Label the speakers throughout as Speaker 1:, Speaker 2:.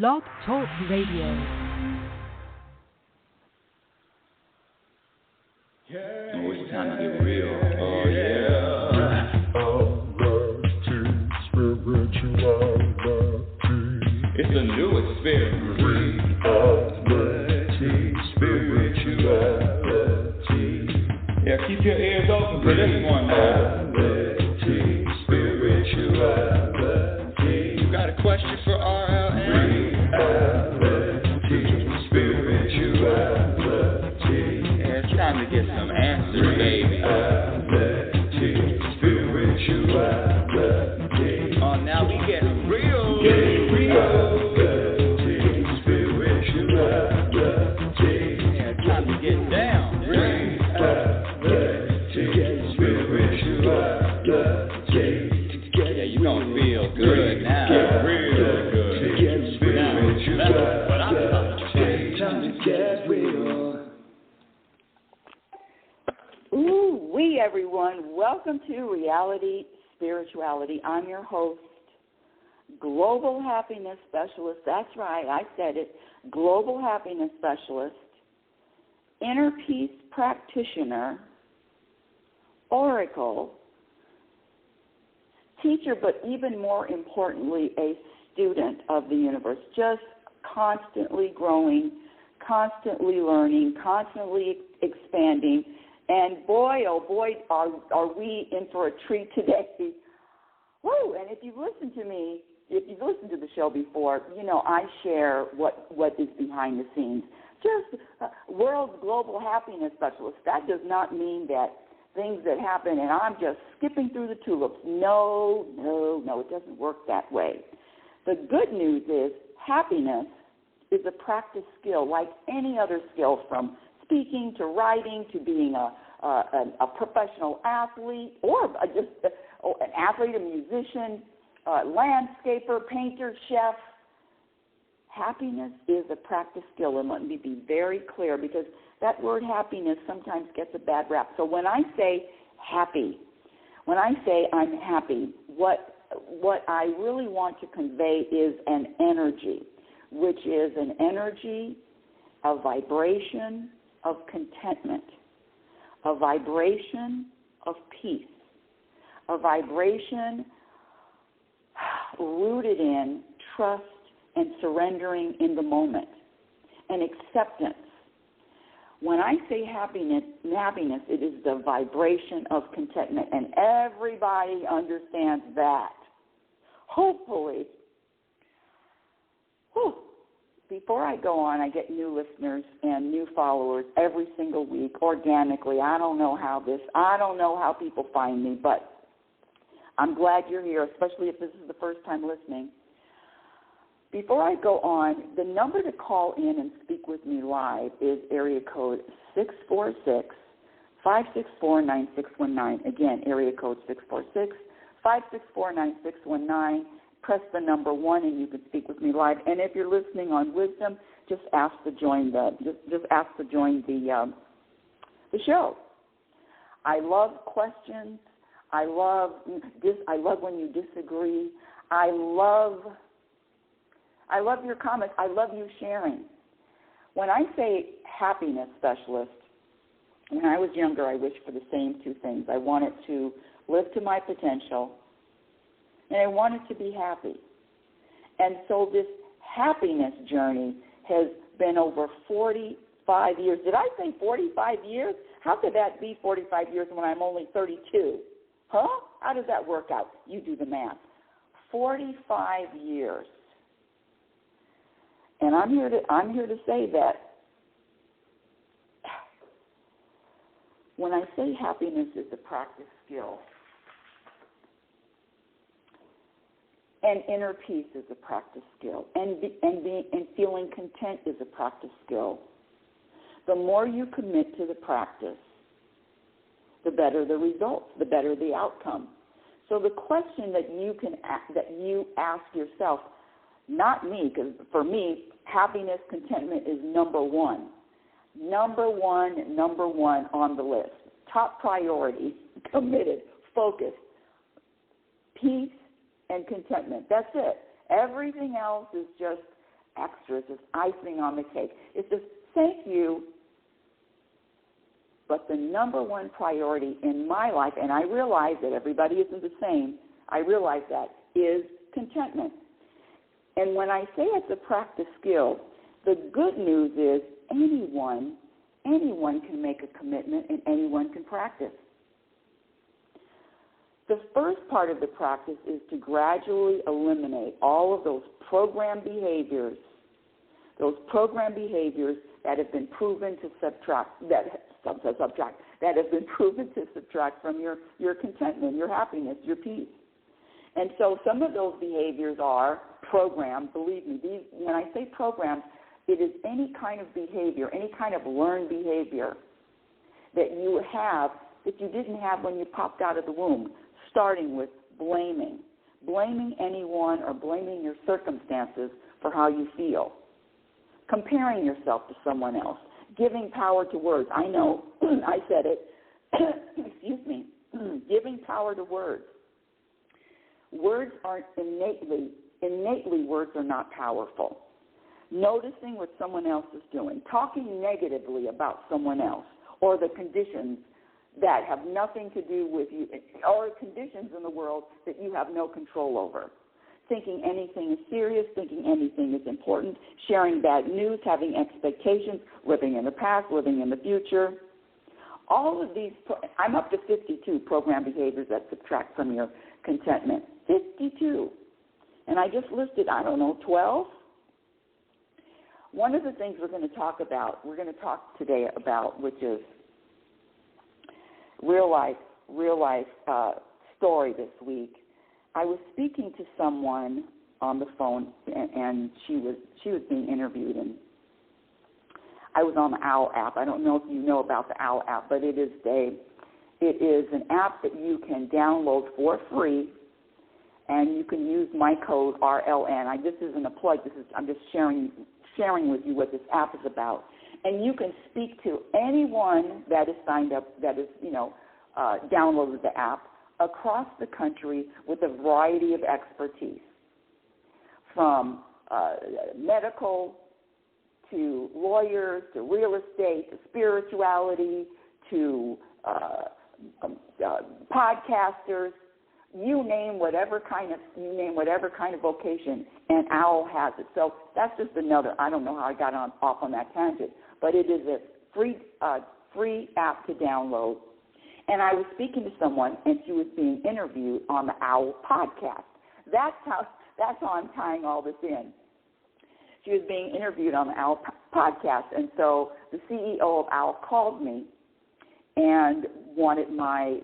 Speaker 1: Blog Talk Radio.
Speaker 2: Oh, it's time to get real. Oh, yeah. Reality, spirituality. It's a new experience. Reality, spirituality. Yeah, keep your ears open for this one now. Reality, spirituality. You got a question for RLN? Reality, spirituality. Yeah, it's time to get some answers, baby. Spirituality. Oh, now we get real. Get real. Spirituality. Yeah, it's time to get down. Reality. Spirituality. Yeah, you're gonna feel good now. Real good. Now, that's what I'm talking about. Time to get real.
Speaker 3: Ooh-wee, everyone. Welcome to Reality Spirituality. I'm your host, Global Happiness Specialist. That's right, I said it. Global Happiness Specialist, Inner Peace Practitioner, Oracle, teacher, but even more importantly, a student of the universe, just constantly growing, constantly learning, constantly expanding. And boy, oh boy, are we in for a treat today. Woo! And if you've listened to me, if you've listened to the show before, you know I share what is behind the scenes. Just world global happiness specialist. That does not mean that things that happen and I'm just skipping through the tulips. No, it doesn't work that way. The good news is happiness is a practice skill like any other skill, from speaking to writing to being a professional athlete or just an athlete, a musician, landscaper, painter, chef. Happiness is a practice skill, and let me be very clear because that word happiness sometimes gets a bad rap. So when I say happy, when I say I'm happy, what I really want to convey is an energy, which is an energy, a vibration of contentment, a vibration of peace, a vibration rooted in trust and surrendering in the moment, and acceptance. When I say happiness, it is the vibration of contentment, and everybody understands that. Hopefully. Whew. Before I go on, I get new listeners and new followers every single week organically. I don't know how people find me, but I'm glad you're here, especially if this is the first time listening. Before I go on, the number to call in and speak with me live is area code 646-564-9619. Again, area code 646-564-9619. Press the number 1 and you can speak with me live. And if you're listening on Wisdom, just ask to join the show. I love questions. I love when you disagree. I love your comments. I love you sharing. When I say happiness specialist, when I was younger, I wished for the same two things. I wanted to live to my potential, and I wanted to be happy. And so this happiness journey has been over 45 years. Did I say 45 years? How could that be 45 years when I'm only 32? Huh? How does that work out? You do the math. 45 years. And I'm here to say that when I say happiness is a practice skill, and inner peace is a practice skill, and feeling content is a practice skill. The more you commit to the practice, the better the results, the better the outcome. So the question that you ask yourself, not me, because for me, happiness, contentment is number one. Number one on the list. Top priority, committed, focused, peace, and contentment. That's it. Everything else is just extra. It's just icing on the cake. It's just thank you. But the number one priority in my life, and I realize that everybody isn't the same, I realize that, is contentment. And when I say it's a practice skill, the good news is anyone can make a commitment and anyone can practice. The first part of the practice is to gradually eliminate all of those programmed behaviors that have been proven to subtract from your contentment, your happiness, your peace. And so some of those behaviors are programmed. Believe me, when I say programmed, it is any kind of behavior, any kind of learned behavior that you have that you didn't have when you popped out of the womb, starting with blaming anyone or blaming your circumstances for how you feel, comparing yourself to someone else, giving power to words. I know, I said it. Excuse me. Giving power to words. Words aren't innately words are not powerful. Noticing what someone else is doing, talking negatively about someone else or the conditions that have nothing to do with you, or conditions in the world that you have no control over. Thinking anything is serious, thinking anything is important, sharing bad news, having expectations, living in the past, living in the future. All of these, I'm up to 52 program behaviors that subtract from your contentment. 52. And I just listed, 12. One of the things we're going to talk today about, which is real life story this week. I was speaking to someone on the phone, and she was being interviewed, and I was on the OWL app. I don't know if you know about the OWL app, but it is an app that you can download for free, and you can use my code RLN. This isn't a plug. I'm just sharing with you what this app is about. And you can speak to anyone that is signed up, that is, downloaded the app across the country with a variety of expertise, from medical to lawyers to real estate to spirituality to podcasters. You name whatever kind of vocation, and OWL has it. So that's just another. I don't know how I got off on that tangent, but it is a free app to download. And I was speaking to someone, and she was being interviewed on the OWL podcast. That's how I'm tying all this in. She was being interviewed on the OWL podcast, and so the CEO of OWL called me and wanted my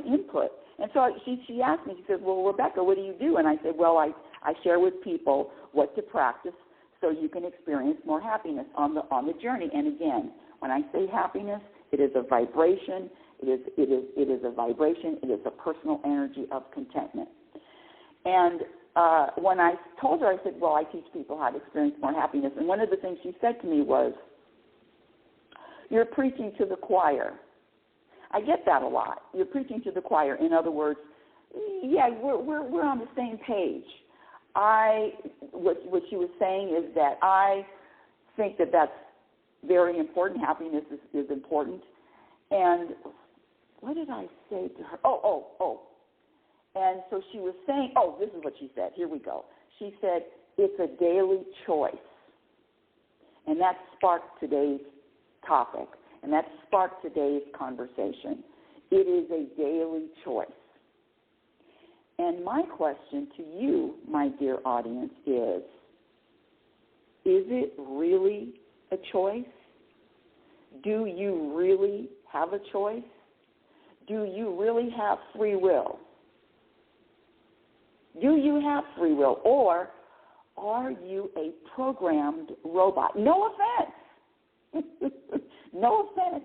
Speaker 3: input. And so she asked me, she said, well, Rebecca, what do you do? And I said, well, I share with people what to practice so you can experience more happiness on the journey. And again, when I say happiness, it is a vibration. It is a vibration. It is a personal energy of contentment. And when I told her, I said, well, I teach people how to experience more happiness. And one of the things she said to me was, you're preaching to the choir. I get that a lot. You're preaching to the choir. In other words, yeah, we're on the same page. What she was saying is that I think that that's very important. Happiness is important. And what did I say to her? Oh. And so she was saying, this is what she said. Here we go. She said, it's a daily choice. And that sparked today's topic. And that sparked today's conversation. It is a daily choice. And my question to you, my dear audience, is it really a choice? Do you really have a choice? Do you really have free will? Do you have free will? Or are you a programmed robot? No offense. No offense.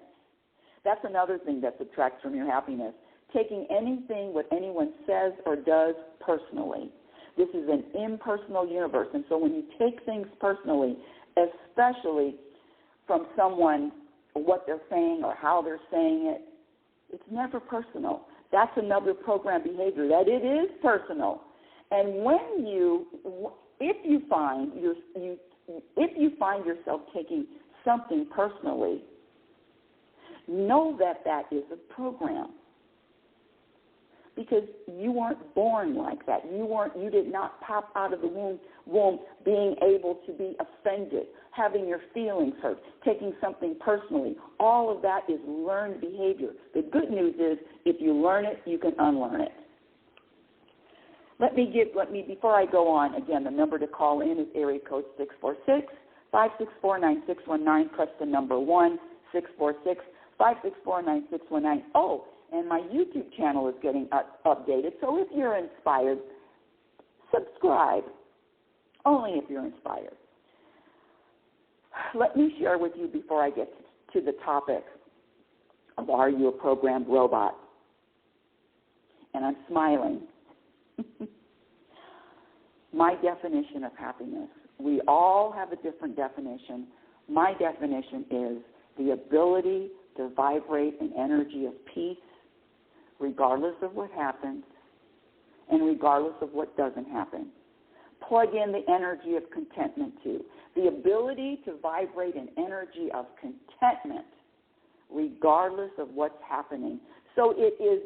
Speaker 3: That's another thing that subtracts from your happiness. Taking anything, what anyone says or does personally. This is an impersonal universe. And so when you take things personally, especially from someone, what they're saying or how they're saying it, it's never personal. That's another program behavior, that it is personal. And when you if you find yourself taking something personally, know that that is a program. Because you weren't born like that. You did not pop out of the womb being able to be offended, having your feelings hurt, taking something personally. All of that is learned behavior. The good news is if you learn it, you can unlearn it. Before I go on, again, the number to call in is area code 646-564-9619. Press the number 1, 646-564-9619. Oh, and my YouTube channel is getting updated. So if you're inspired, subscribe. Only if you're inspired. Let me share with you before I get to the topic of Are You a Programmed Robot? And I'm smiling. My definition of happiness. We all have a different definition. My definition is the ability to vibrate an energy of peace regardless of what happens and regardless of what doesn't happen. Plug in the energy of contentment too. The ability to vibrate an energy of contentment regardless of what's happening. So it is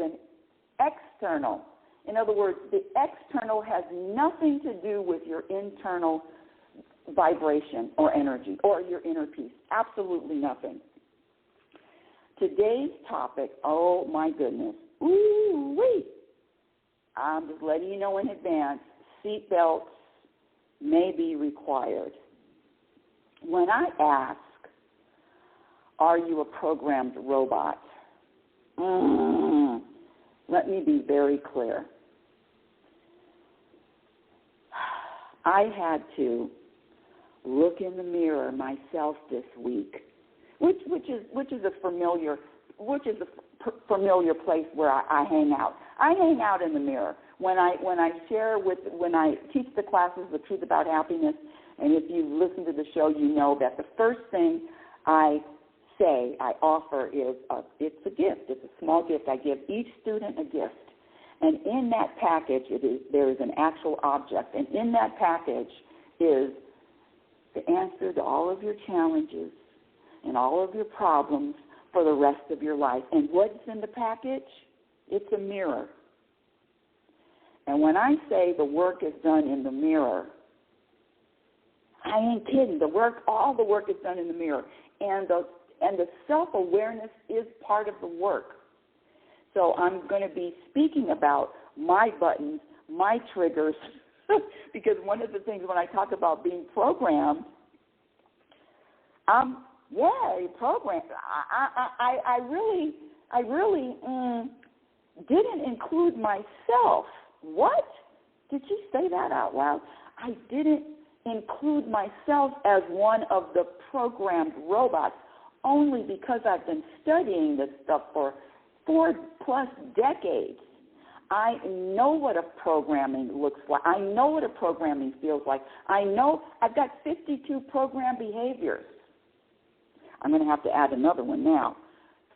Speaker 3: an external. In other words, the external has nothing to do with your internal vibration or energy or your inner peace. Absolutely nothing. Today's topic, oh my goodness, ooh-wee. I'm just letting you know in advance, seatbelts may be required. When I ask, are you a programmed robot? Let me be very clear. I had to look in the mirror myself this week, which is a familiar place where I hang out. I hang out in the mirror when I teach the classes, The Truth About Happiness. And if you listen to the show, you know that the first thing I offer is it's a gift. It's a small gift. I give each student a gift. And in that package, there is an actual object. And in that package is the answer to all of your challenges and all of your problems for the rest of your life. And what's in the package? It's a mirror. And when I say the work is done in the mirror, I ain't kidding. All the work is done in the mirror. And the self-awareness is part of the work. So I'm going to be speaking about my buttons, my triggers, because one of the things when I talk about being programmed, programmed. I really didn't include myself. What? Did you say that out loud? I didn't include myself as one of the programmed robots, only because I've been studying this stuff for 4+ decades. I know what a programming looks like. I know what a programming feels like. I know I've got 52 programmed behaviors. I'm going to have to add another one now.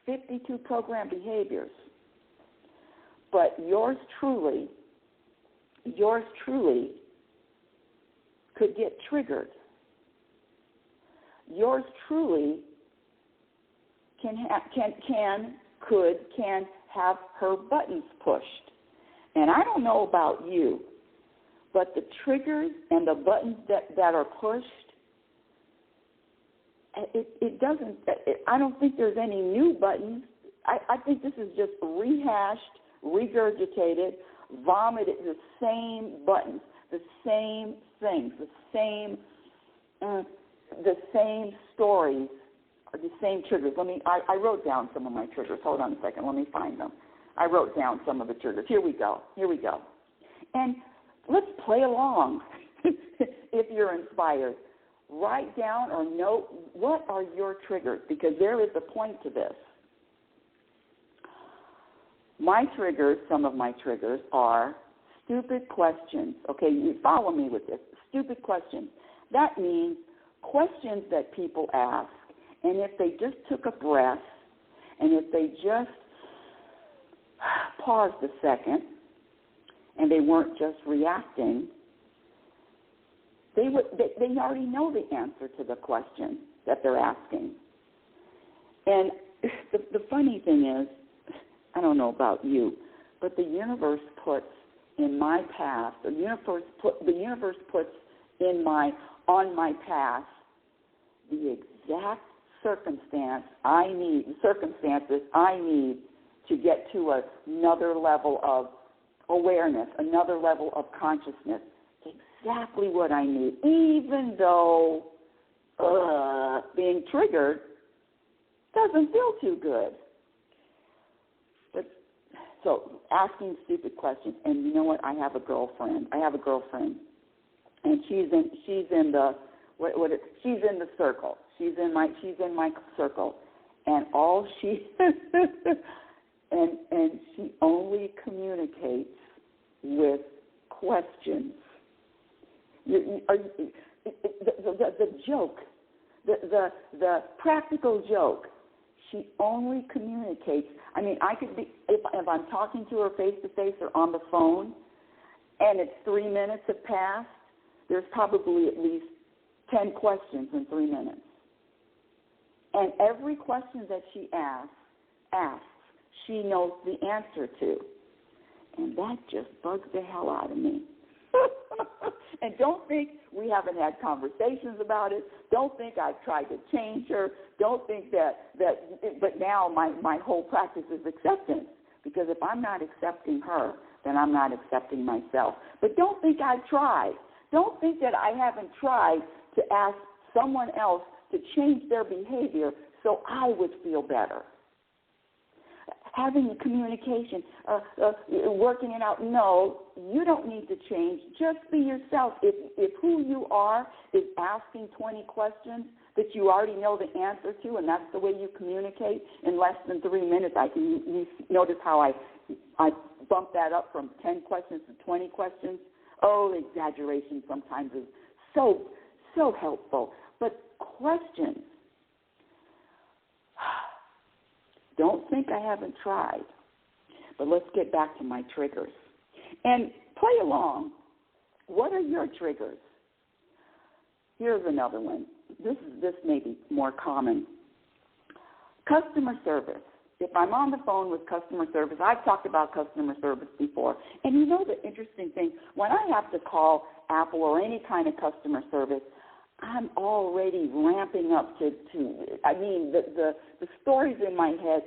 Speaker 3: 52 programmed behaviors. But yours truly could get triggered. Yours truly can have her buttons pushed. And I don't know about you, but the triggers and the buttons that are pushed, I don't think there's any new buttons. I think this is just rehashed, regurgitated, vomited, the same buttons, the same things, the same stories, or the same triggers. I wrote down some of my triggers. Hold on a second. Let me find them. I wrote down some of the triggers. Here we go. And let's play along if you're inspired. Write down or note what are your triggers, because there is a point to this. Some of my triggers are stupid questions. Okay, you follow me with this. Stupid questions. That means questions that people ask, and if they just took a breath, and if they just paused a second, and they weren't just reacting, they already know the answer to the question that they're asking. And the funny thing is, I don't know about you, but the universe puts in my path, the universe puts on my path the exact circumstances I need to get to another level of awareness, another level of consciousness. Exactly what I need, even though being triggered doesn't feel too good. But so asking stupid questions, and you know what? I have a girlfriend, and she's in the circle. She's in my circle, and all she and she only communicates with questions. The joke, the practical joke. She only communicates. I mean, I could be if I'm talking to her face to face or on the phone, and it's 3 minutes have passed. There's probably at least 10 questions in 3 minutes, and every question that she asks, she knows the answer to, and that just bugs the hell out of me. And don't think we haven't had conversations about it. Don't think I've tried to change her. Don't think that but now my whole practice is acceptance, because if I'm not accepting her, then I'm not accepting myself. But don't think I've tried. Don't think that I haven't tried to ask someone else to change their behavior so I would feel better. Having a communication, working it out. No, you don't need to change. Just be yourself. If who you are is asking 20 questions that you already know the answer to, and that's the way you communicate in less than 3 minutes, you notice how I bump that up from 10 questions to 20 questions. Oh, the exaggeration sometimes is so helpful. But questions. Don't think I haven't tried. But let's get back to my triggers. And play along. What are your triggers? Here's another one. This may be more common. Customer service. If I'm on the phone with customer service, I've talked about customer service before. And you know the interesting thing, when I have to call Apple or any kind of customer service, I'm already ramping up to the stories in my head,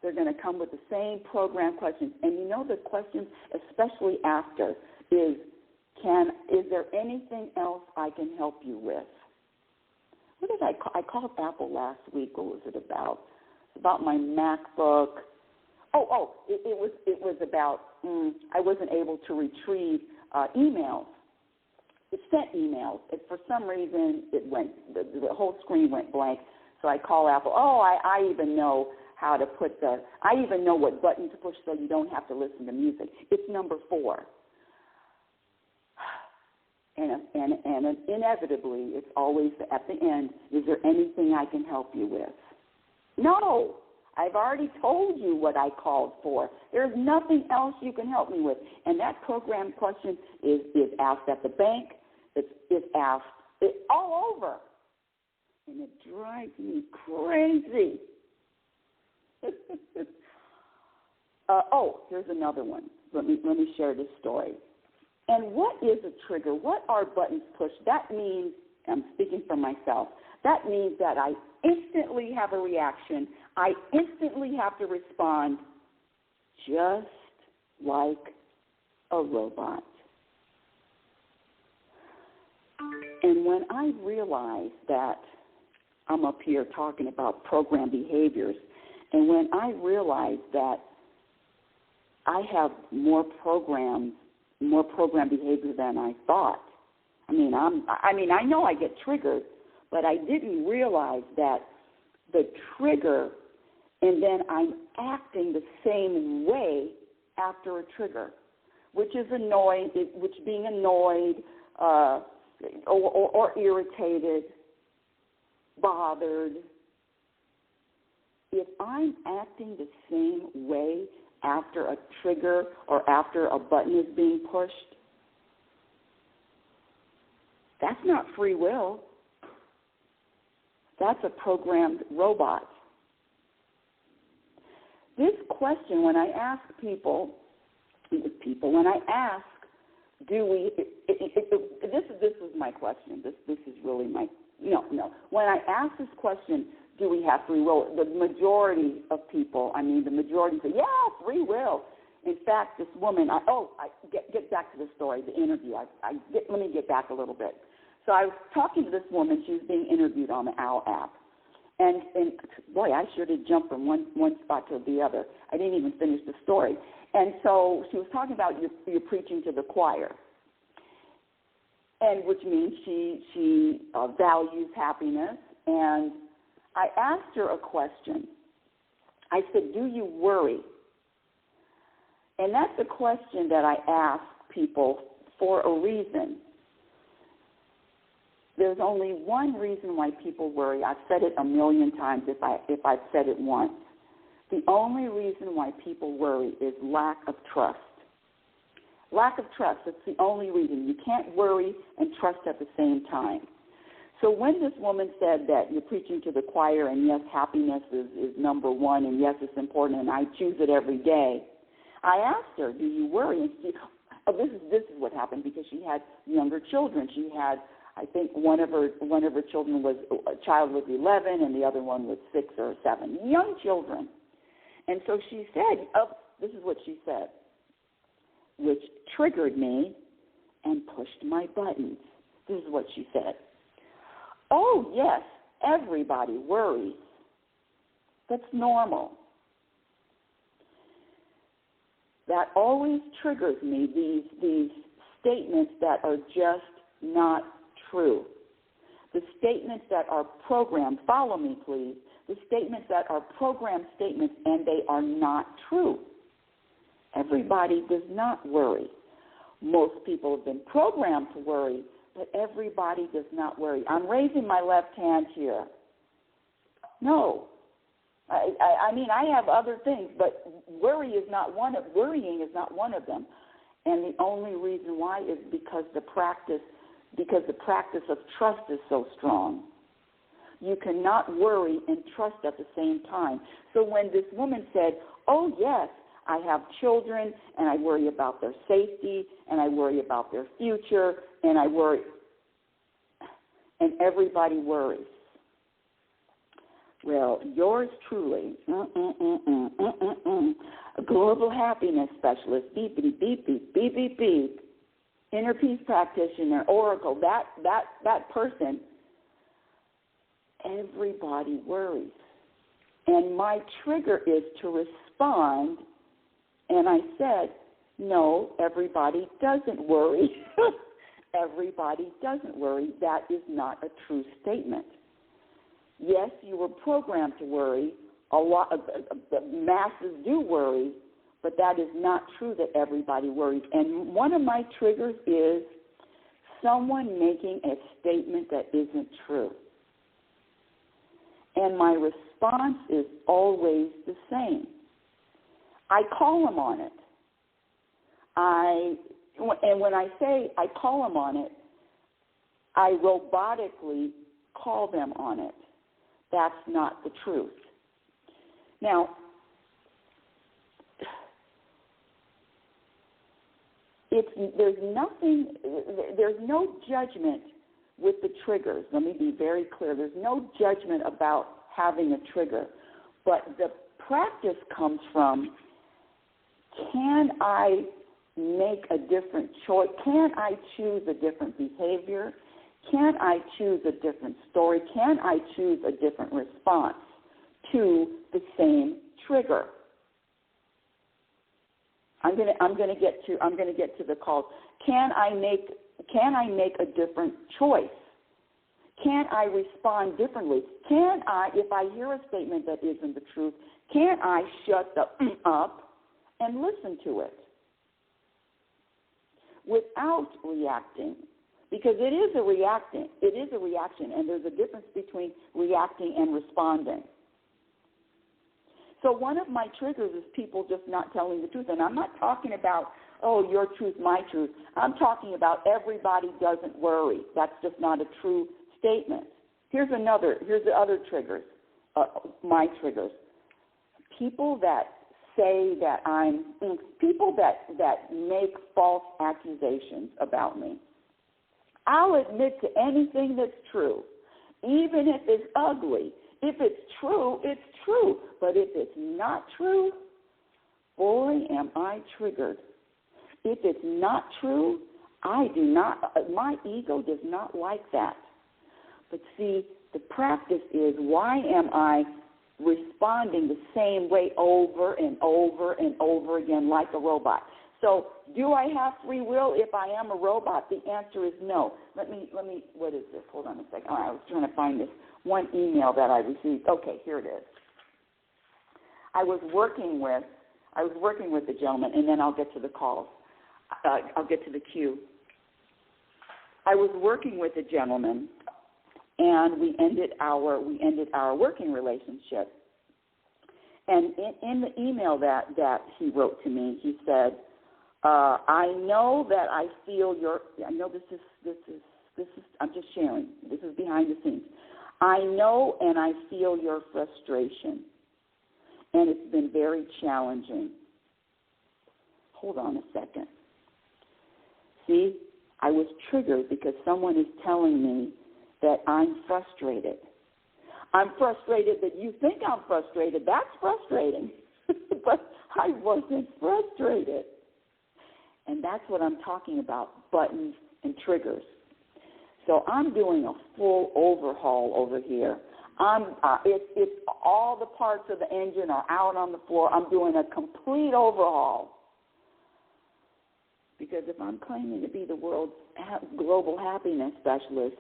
Speaker 3: they're going to come with the same program questions. And you know the questions, especially after, is there anything else I can help you with? What did I call? I called Apple last week. What was it about? It's about my MacBook. It was about I wasn't able to retrieve emails. It sent emails. For some reason, the whole screen went blank. So I call Apple. I even know how to I even know what button to push so you don't have to listen to music. It's number 4. And inevitably, it's always at the end, is there anything I can help you with? No. I've already told you what I called for. There's nothing else you can help me with. And that program question is asked at the bank. It's asked all over. And it drives me crazy. Here's another one. Let me share this story. And what is a trigger? What are buttons pushed? That means, I'm speaking for myself, that means that I instantly have a reaction. I instantly have to respond just like a robot. And when I realize that I'm up here talking about program behaviors, and when I realize that I have more program behavior than I thought. I know I get triggered, but I didn't realize that the trigger, and then I'm acting the same way after a trigger, which is being annoyed, or irritated, bothered. If I'm acting the same way after a trigger or after a button is being pushed, That's not free will. That's a programmed robot. This question, when I ask people, when I ask, do we, this is my question. This is really my, no. When I ask this question, do we have free will, the majority of people, the majority say, yeah, free will. In fact, this woman, get back to the story, the interview. Let me get back a little bit. So I was talking to this woman. She was being interviewed on the OWL app. And boy, I sure did jump from one spot to the other. I didn't even finish the story. And so she was talking about you're preaching to the choir, and which means she values happiness. And I asked her a question. I said, do you worry? And that's a question that I ask people for a reason. There's only one reason why people worry. I've said it a million times if I've said it once. The only reason why people worry is lack of trust. Lack of trust, that's the only reason. You can't worry and trust at the same time. So when this woman said that you're preaching to the choir, and yes, happiness is number one, and yes, it's important, and I choose it every day, I asked her, do you worry? And this is what happened, because she had younger children. She had, I think one of her children was, a child was 11 and the other one was 6 or 7, young children. And so she said, this is what she said, which triggered me and pushed my buttons. This is what she said. Oh, yes, everybody worries. That's normal. That always triggers me, these statements that are just not true. The statements that are programmed, follow me please, the statements that are programmed statements, and they are not true. Everybody does not worry. Most people have been programmed to worry, but everybody does not worry. I'm raising my left hand here. No. I have other things, but worrying is not one of them. And the only reason why is because the practice of trust is so strong. You cannot worry and trust at the same time. So when this woman said, oh, yes, I have children, and I worry about their safety, and I worry about their future, and I worry, and everybody worries. Well, yours truly, a global happiness specialist, beep, beep, beep, beep, beep, beep, inner peace practitioner, oracle, that person, everybody worries. And my trigger is to respond, and I said, no, everybody doesn't worry. Everybody doesn't worry. That is not a true statement. Yes, you were programmed to worry. A lot of the masses do worry, but that is not true that everybody worries. And one of my triggers is someone making a statement that isn't true. And my response is always the same. I call them on it. And when I say I call them on it, I robotically call them on it. That's not the truth. Now, there's no judgment with the triggers. Let me be very clear. There's no judgment about having a trigger. But the practice comes from, can I make a different choice? Can I choose a different behavior? Can I choose a different story? Can I choose a different response to the same trigger? I'm going to get to the call. Can I make a different choice? Can I respond differently? Can I, if I hear a statement that isn't the truth, can I shut up and listen to it without reacting? Because it is a reaction, and there's a difference between reacting and responding. So one of my triggers is people just not telling the truth. And I'm not talking about oh, your truth, my truth. I'm talking about everybody doesn't worry. That's just not a true statement. Here's the other triggers, my triggers. People that say that people that make false accusations about me. I'll admit to anything that's true, even if it's ugly. If it's true, it's true. But if it's not true, boy, am I triggered. If it's not true, my ego does not like that. But see, the practice is, why am I responding the same way over and over and over again like a robot? So do I have free will if I am a robot? The answer is no. Let me, what is this? Hold on a second. I was trying to find this one email that I received. Okay, here it is. I was working with the gentleman, and then I'll get to the calls. I'll get to the queue. I was working with a gentleman, and we ended our working relationship. And in the email that he wrote to me, he said, I know that I feel I know this is, I'm just sharing. This is behind the scenes. I know and I feel your frustration, and it's been very challenging. Hold on a second. See, I was triggered because someone is telling me that I'm frustrated. I'm frustrated that you think I'm frustrated. That's frustrating. But I wasn't frustrated. And that's what I'm talking about, buttons and triggers. So I'm doing a full overhaul over here. It's all the parts of the engine are out on the floor. I'm doing a complete overhaul. Because if I'm claiming to be the world's global happiness specialist,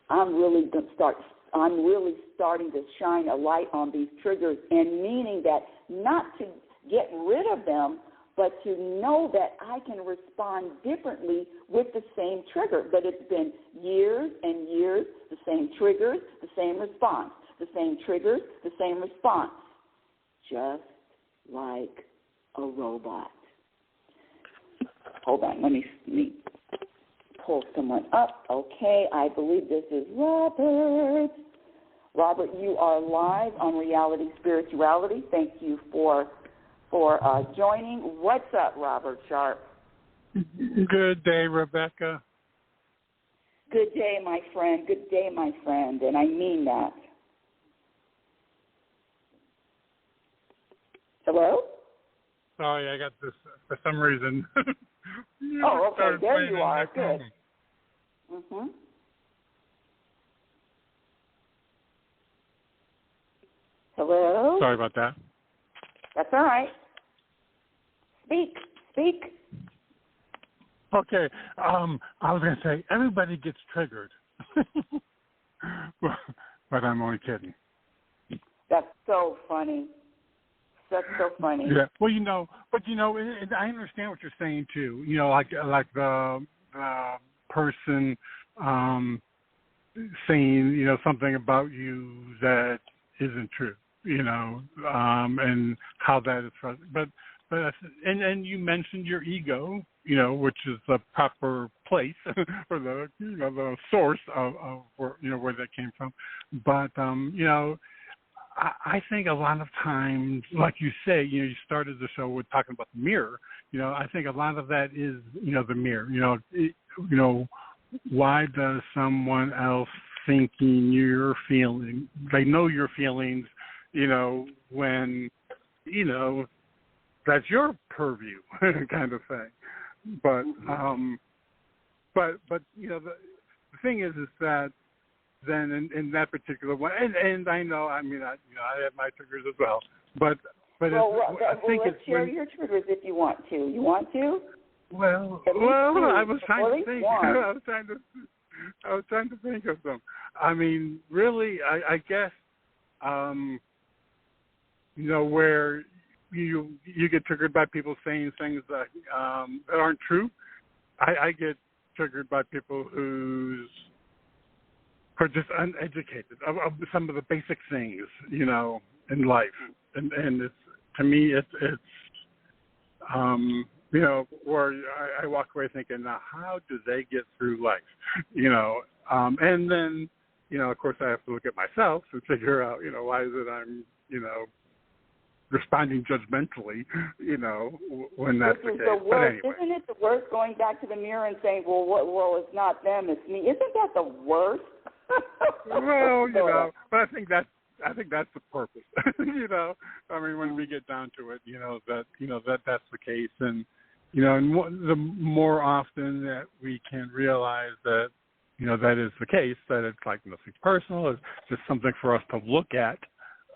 Speaker 3: I'm really starting to shine a light on these triggers, and meaning that not to get rid of them, but to know that I can respond differently with the same trigger. But it's been years and years, the same triggers, the same response, the same triggers, the same response, just like a robot. Hold on, let me pull someone up. Okay, I believe this is Robert. Robert, you are live on Reality Spirituality. Thank you for joining. What's up, Robert Sharp?
Speaker 1: Good day, Rebecca.
Speaker 3: Good day, my friend. Good day, my friend, and I mean that. Hello?
Speaker 1: Sorry, I got this for some reason.
Speaker 3: Oh, okay. There you are. Good. Mm-hmm. Hello?
Speaker 1: Sorry about that.
Speaker 3: That's all right. Speak.
Speaker 1: Okay. I was going to say, everybody gets triggered. But I'm only kidding.
Speaker 3: That's so funny. That's so funny.
Speaker 1: Yeah. Well, I understand what you're saying too. Like the person saying, something about you that isn't true, and how that is frustrating. But you mentioned your ego, which is the proper place or the source of where that came from. But I think a lot of times, like you say, you started the show with talking about the mirror. I think a lot of that is, the mirror. Why does someone else thinking you're feeling? They know your feelings, when, that's your purview, kind of thing. But the thing is that. Then in that particular one, and I know, I have my triggers as well, but I think
Speaker 3: let's share your triggers if you want to. You want to?
Speaker 1: Well, I was trying to think. I was trying to think of them. Really, I guess, where you get triggered by people saying things that aren't true. I get triggered by people who's are just uneducated of some of the basic things, in life, and it's, to me, it's You know, or I walk away thinking, now, how do they get through life? You know, and then, you know, of course, I have to look at myself and figure out, you know, why is it I'm, you know, responding judgmentally, you know, when that's the case.
Speaker 3: The
Speaker 1: but
Speaker 3: worst,
Speaker 1: anyway.
Speaker 3: Isn't it the worst going back to the mirror and saying, well, it's not them, it's me? Isn't that the worst?
Speaker 1: Well, you know, but I think that's the purpose. You know, I mean, when we get down to it, that's the case, and you know, and the more often that we can realize that, you know, that is the case, that it's like nothing personal, it's just something for us to look at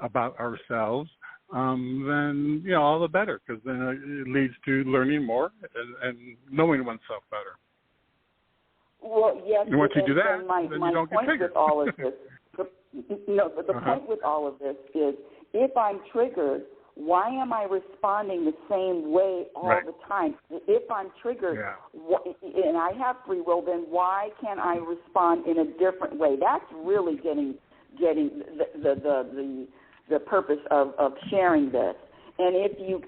Speaker 1: about ourselves, then, you know, all the better, because then it leads to learning more and knowing oneself better.
Speaker 3: Well, yes,
Speaker 1: and once you do that,
Speaker 3: my
Speaker 1: then you don't get triggered.
Speaker 3: With all of this, the point with all of this is, if I'm triggered, why am I responding the same way all the time? If I'm triggered and I have free will, then why can't I respond in a different way? That's really getting the purpose of sharing this. And if you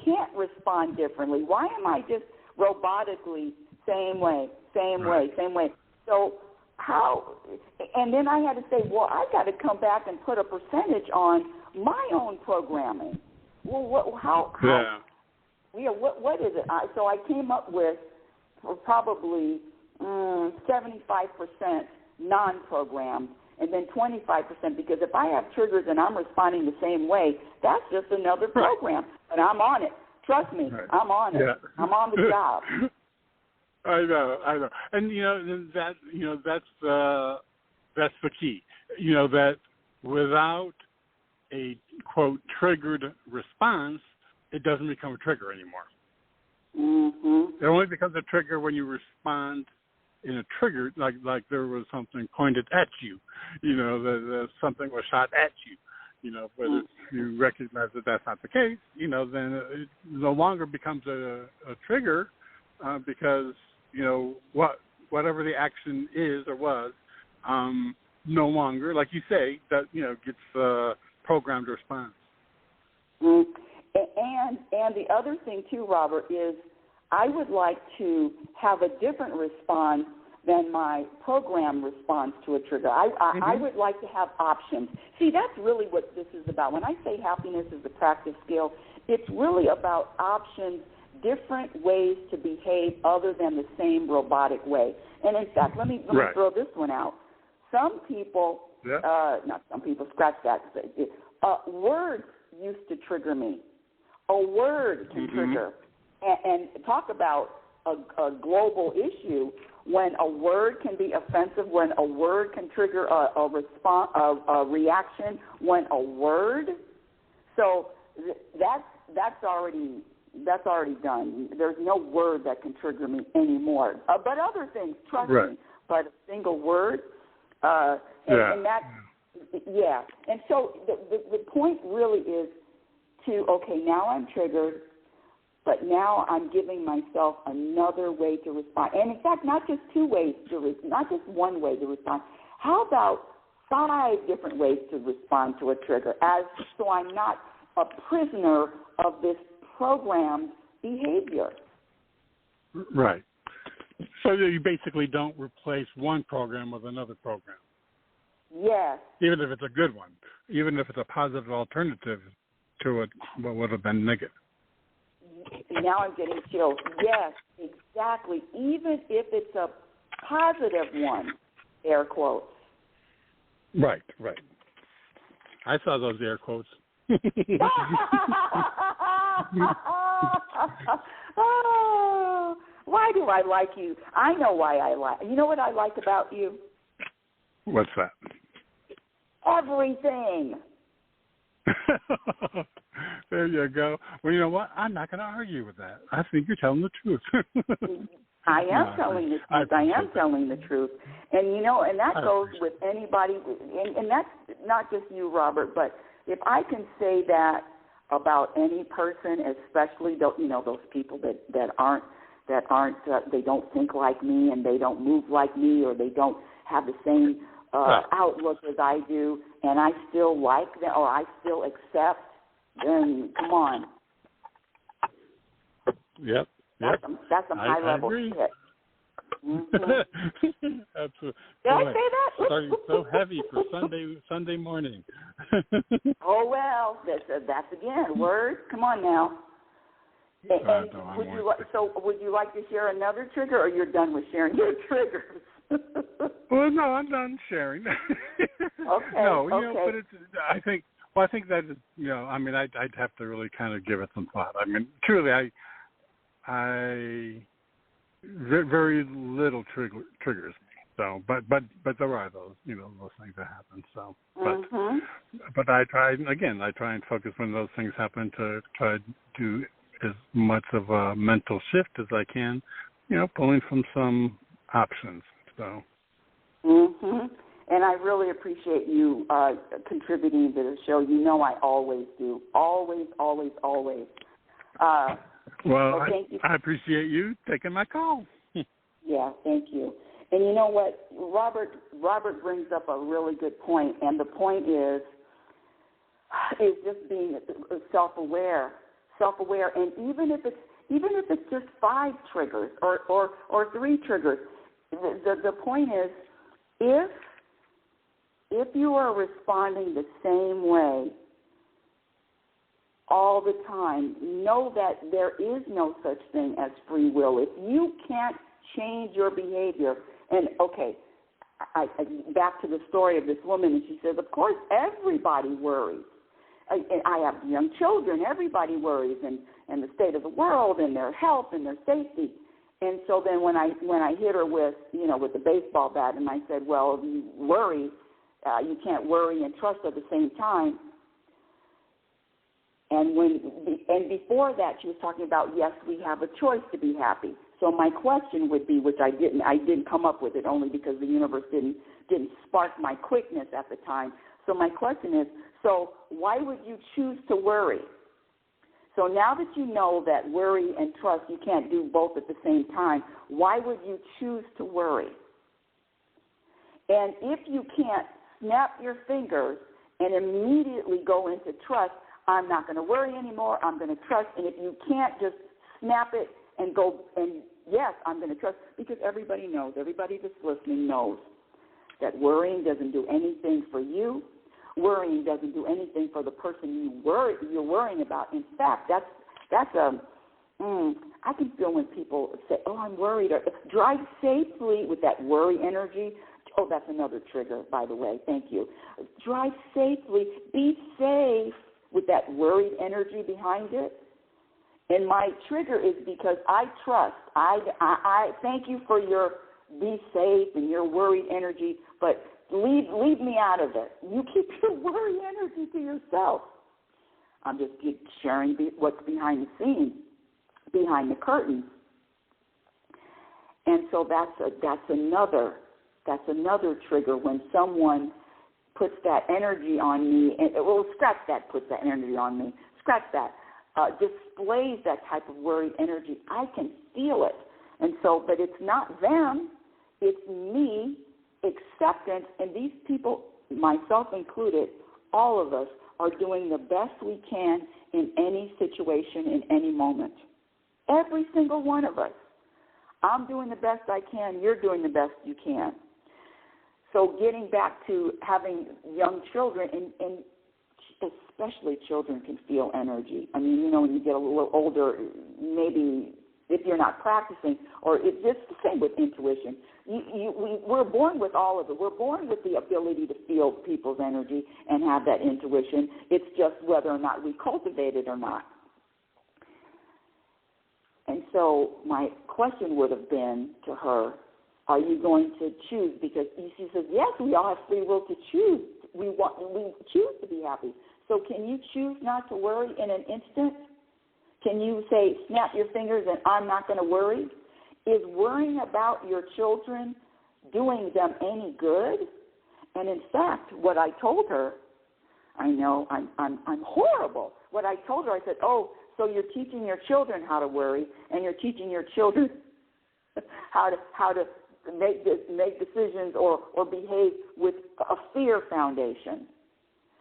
Speaker 3: can't respond differently, why am I just robotically same way? So how? And then I had to say, well, I got to come back and put a percentage on my own programming. Well, what is it? So I came up with probably 75% non-programmed, and then 25%, because if I have triggers and I'm responding the same way, that's just another program. But I'm on it. Trust me, I'm on it. I'm on the job.
Speaker 1: I know. And that's the key. You know, that without a, quote, triggered response, it doesn't become a trigger anymore.
Speaker 3: Mm-hmm.
Speaker 1: It only becomes a trigger when you respond in a trigger, like there was something pointed at you, you know, that something was shot at you, you know. But if you recognize that that's not the case, you know, then it no longer becomes a trigger, because, you know, whatever the action is or was, no longer, like you say, that, you know, gets programmed response.
Speaker 3: And the other thing too, Robert, is I would like to have a different response than my program response to a trigger. I would like to have options. See, that's really what this is about. When I say happiness is a practice skill, it's really about options, different ways to behave other than the same robotic way. And in fact, let me throw this one out. Some people, not some people, scratch that. Words used to trigger me. A word can trigger. And talk about a global issue, when a word can be offensive, when a word can trigger a response, a reaction, when a word. So that's already done. There's no word that can trigger me anymore. But other things, trust me. But a single word, and that's And so the point really is to, okay, now I'm triggered, but now I'm giving myself another way to respond. And in fact, not just not just one way to respond. How about 5 different ways to respond to a trigger, so I'm not a prisoner of this programmed behavior.
Speaker 1: Right. So you basically don't replace one program with another program.
Speaker 3: Yes.
Speaker 1: Even if it's a good one, even if it's a positive alternative to what would have been negative.
Speaker 3: Now I'm getting chills. Yes, exactly. Even if it's a positive one, air quotes.
Speaker 1: Right. I saw those air quotes.
Speaker 3: Oh, why do I like you? I know why I like. You know what I like about you?
Speaker 1: What's that?
Speaker 3: Everything.
Speaker 1: There you go. Well, you know what? I'm not going to argue with that. I think you're telling the truth.
Speaker 3: I am telling the truth. I am telling the truth. And, you know, and that goes with anybody, and that's not just you, Robert, but if I can say that about any person, especially those people that aren't they don't think like me, and they don't move like me, or they don't have the same outlook as I do, and I still like them or I still accept, then come on.
Speaker 1: Yep.
Speaker 3: That's some high-level shit.
Speaker 1: Mm-hmm. Absolutely.
Speaker 3: Did I say that?
Speaker 1: Starting so heavy for Sunday morning.
Speaker 3: Oh, well, that's again, words. Come on now. And would you like to share another trigger, or you're done with sharing your triggers?
Speaker 1: Well, no, I'm done sharing.
Speaker 3: Okay.
Speaker 1: No,
Speaker 3: okay.
Speaker 1: But I think that is, I mean, I'd have to really kind of give it some thought. I mean, truly, I very little triggers me. So, but there are those, those things that happen. So, but I try and focus when those things happen to try to do as much of a mental shift as I can, pulling from some options. So.
Speaker 3: And I really appreciate you contributing to the show. I always do. Always, always, always.
Speaker 1: Well,
Speaker 3: thank you.
Speaker 1: I appreciate you taking my call.
Speaker 3: Yeah, thank you. And you know what? Robert brings up a really good point, and the point is just being self-aware. And even if it's just 5 triggers or 3 triggers, the point is if you are responding the same way all the time, know that there is no such thing as free will. If you can't change your behavior, and okay, I back to the story of this woman, and she says, of course, everybody worries. I have young children. Everybody worries, and the state of the world, and their health, and their safety. And so then when I hit her with the baseball bat, and I said, well, you worry, you can't worry and trust at the same time. And before that, she was talking about, yes, we have a choice to be happy. So my question would be, which I didn't come up with it only because the universe didn't spark my quickness at the time. So my question is, so why would you choose to worry? So now that you know that worry and trust, you can't do both at the same time, why would you choose to worry? And if you can't snap your fingers and immediately go into trust, I'm not going to worry anymore, I'm going to trust. And if you can't just snap it and go, and yes, I'm going to trust, because everybody that's listening knows that worrying doesn't do anything for you. Worrying doesn't do anything for the person you're worrying about. In fact, I can feel when people say, oh, I'm worried, or drive safely with that worry energy. Oh, that's another trigger, by the way. Thank you. Drive safely. Be safe with that worried energy behind it. And my trigger is because I trust. I thank you for your be safe and your worried energy, but leave me out of it. You keep your worry energy to yourself. I'm just sharing what's behind the scenes, behind the curtain. And so that's another trigger when someone puts that energy on me, and scratch that, puts that energy on me, scratch that, displays that type of worried energy. I can feel it. And so, but it's not them, it's me, acceptance, and these people, myself included, all of us are doing the best we can in any situation, in any moment. Every single one of us. I'm doing the best I can, you're doing the best you can. So getting back to having young children, and especially children can feel energy. I mean, when you get a little older, maybe if you're not practicing, or it's just the same with intuition. We're born with all of it. We're born with the ability to feel people's energy and have that intuition. It's just whether or not we cultivate it or not. And so my question would have been to her, are you going to choose? Because she says, yes, we all have free will to choose. We choose to be happy. So can you choose not to worry in an instant? Can you say, snap your fingers and I'm not going to worry? Is worrying about your children doing them any good? And in fact, what I told her, I know I'm horrible. What I told her, I said, oh, so you're teaching your children how to worry, and you're teaching your children how to make decisions or behave with a fear foundation.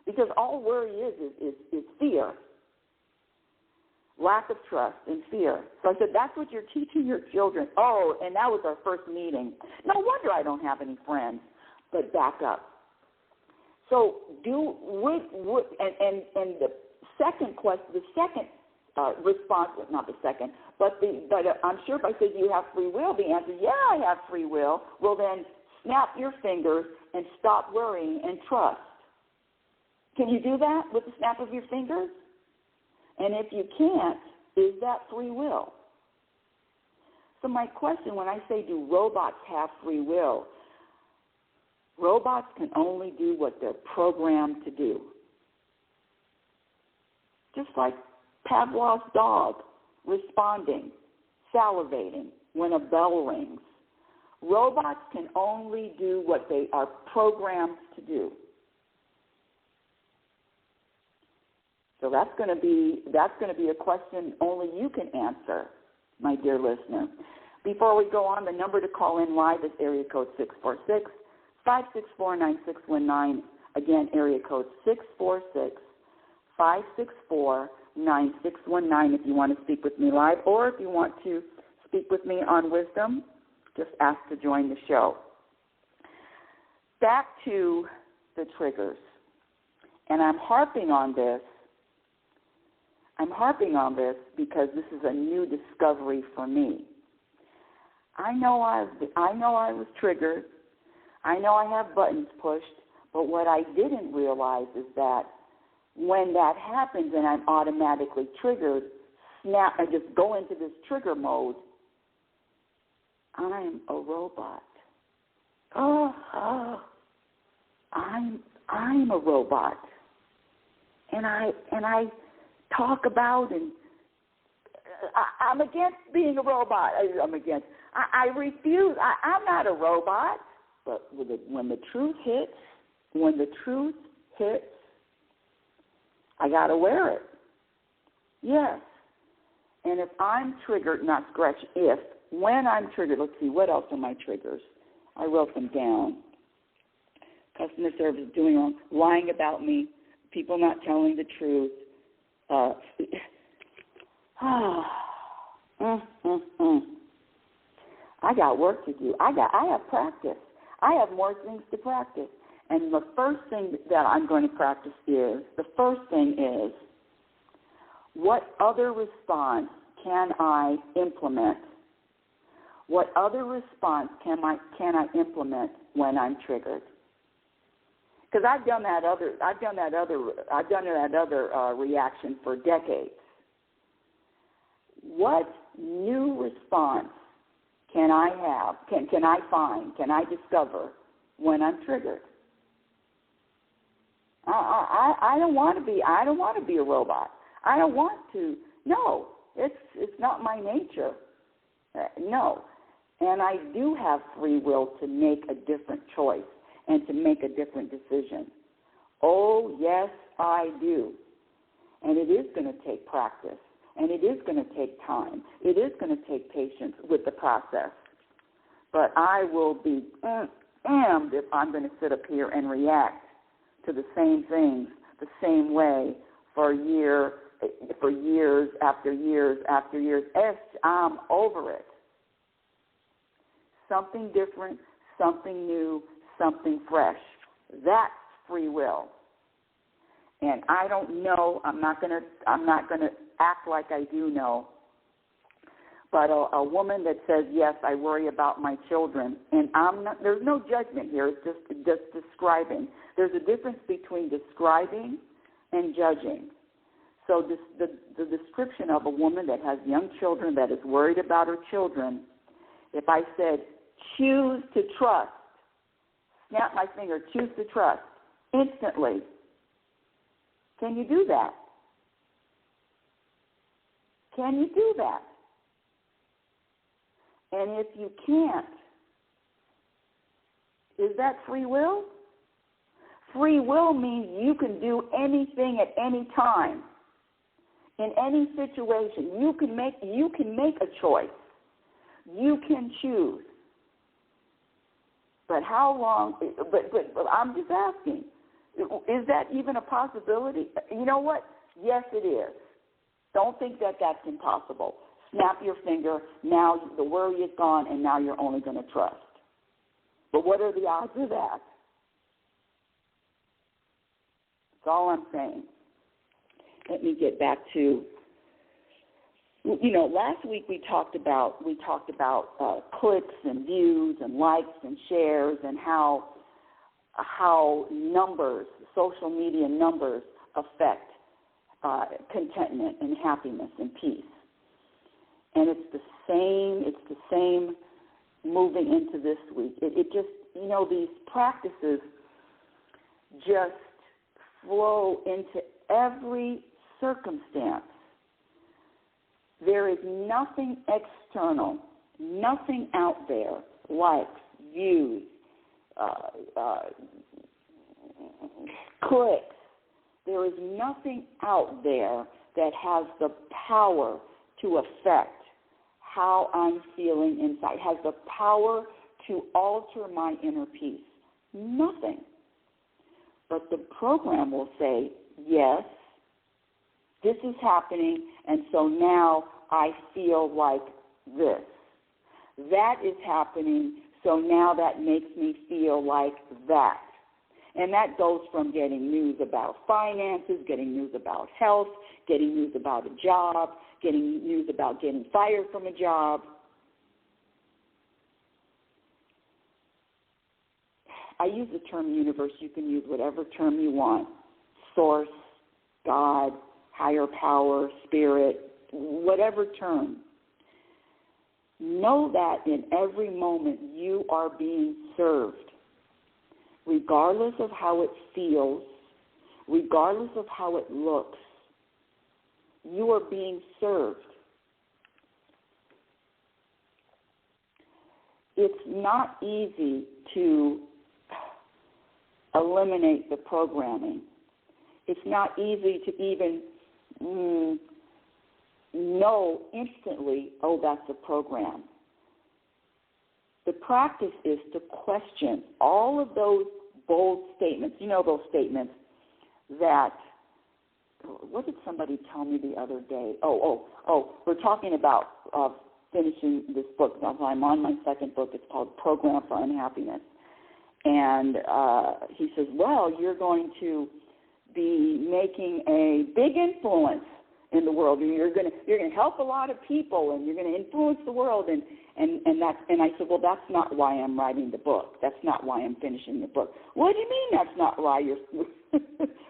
Speaker 3: Because all worry is fear. lack of trust and fear. So I said, that's what you're teaching your children. Oh, and that was our first meeting. No wonder I don't have any friends. But back up. So and the second question, the second response, not the second, but I'm sure if I said, do you have free will? The answer is, yeah, I have free will. Well, then snap your fingers and stop worrying and trust. Can you do that with the snap of your fingers? And if you can't, is that free will? So my question when I say, do robots have free will? Robots can only do what they're programmed to do. Just like Pavlov's dog responding, salivating when a bell rings. Robots can only do what they are programmed to do. So that's going to be a question only you can answer, my dear listener. Before we go on, the number to call in live is area code 646-564-9619. Again, area code 646-564-9619 if you want to speak with me live, or if you want to speak with me on Wisdom, just ask to join the show. Back to the triggers. And I'm harping on this because this is a new discovery for me. I know I was triggered. I know I have buttons pushed, but what I didn't realize is that when that happens and I'm automatically triggered, I just go into this trigger mode, I'm a robot. I'm a robot. And I talk about, and I'm against being a robot. I refuse. I'm not a robot. But when the truth hits, I got to wear it. Yes. And if I'm triggered, when I'm triggered, let's see, what else are my triggers? I wrote them down. Customer service lying about me, people not telling the truth. I got work to do. I have practice. I have more things to practice. And the first thing that I'm going to practice is, what other response can I implement? What other response can I implement when I'm triggered? Because I've done that other reaction for decades. What new response can I have? Can I find? Can I discover when I'm triggered? I don't want to be a robot. I don't want to. No, it's not my nature. No, and I do have free will to make a different choice and to make a different decision. Oh, yes, I do. And it is going to take practice, and it is going to take time. It is going to take patience with the process. But I will be damned if I'm going to sit up here and react to the same things the same way for years after years after years. I'm over it. Something different, something new, something fresh. That's free will. And I don't know. I'm not going to act like I do know. But a woman that says, yes, I worry about my children, and there's no judgment here. It's just describing. There's a difference between describing and judging. So the description of a woman that has young children, that is worried about her children, if I said, choose to trust, snap my finger, choose to trust, instantly, can you do that? Can you do that? And if you can't, is that free will? Free will means you can do anything at any time, in any situation. You can make a choice. You can choose. But how long? But I'm just asking, is that even a possibility? You know what? Yes, it is. Don't think that that's impossible. Snap your finger. Now the worry is gone, and now you're only going to trust. But what are the odds of that? That's all I'm saying. Let me get back to, last week we talked about clicks and views and likes and shares and how numbers, social media numbers, affect contentment and happiness and peace. And it's the same moving into this week. It just, these practices just flow into every circumstance. There is nothing external, nothing out there, likes, views, clicks. There is nothing out there that has the power to affect how I'm feeling inside, has the power to alter my inner peace. Nothing. But the program will say, yes, this is happening, and so now I feel like this. That is happening, so now that makes me feel like that. And that goes from getting news about finances, getting news about health, getting news about a job, getting news about getting fired from a job. I use the term universe. You can use whatever term you want. Source, God, higher power, spirit, whatever term. Know that in every moment you are being served. Regardless of how it feels, regardless of how it looks, you are being served. It's not easy to eliminate the programming. It's not easy to even know instantly, oh, that's a program. The practice is to question all of those bold statements. Those statements that, what did somebody tell me the other day? We're talking about finishing this book. Now, I'm on my second book. It's called Program for Unhappiness. And he says, well, you're going to be making a big influence in the world. You're going to help a lot of people, and you're going to influence the world. And I said, well, that's not why I'm writing the book. That's not why I'm finishing the book. What do you mean that's not why you're?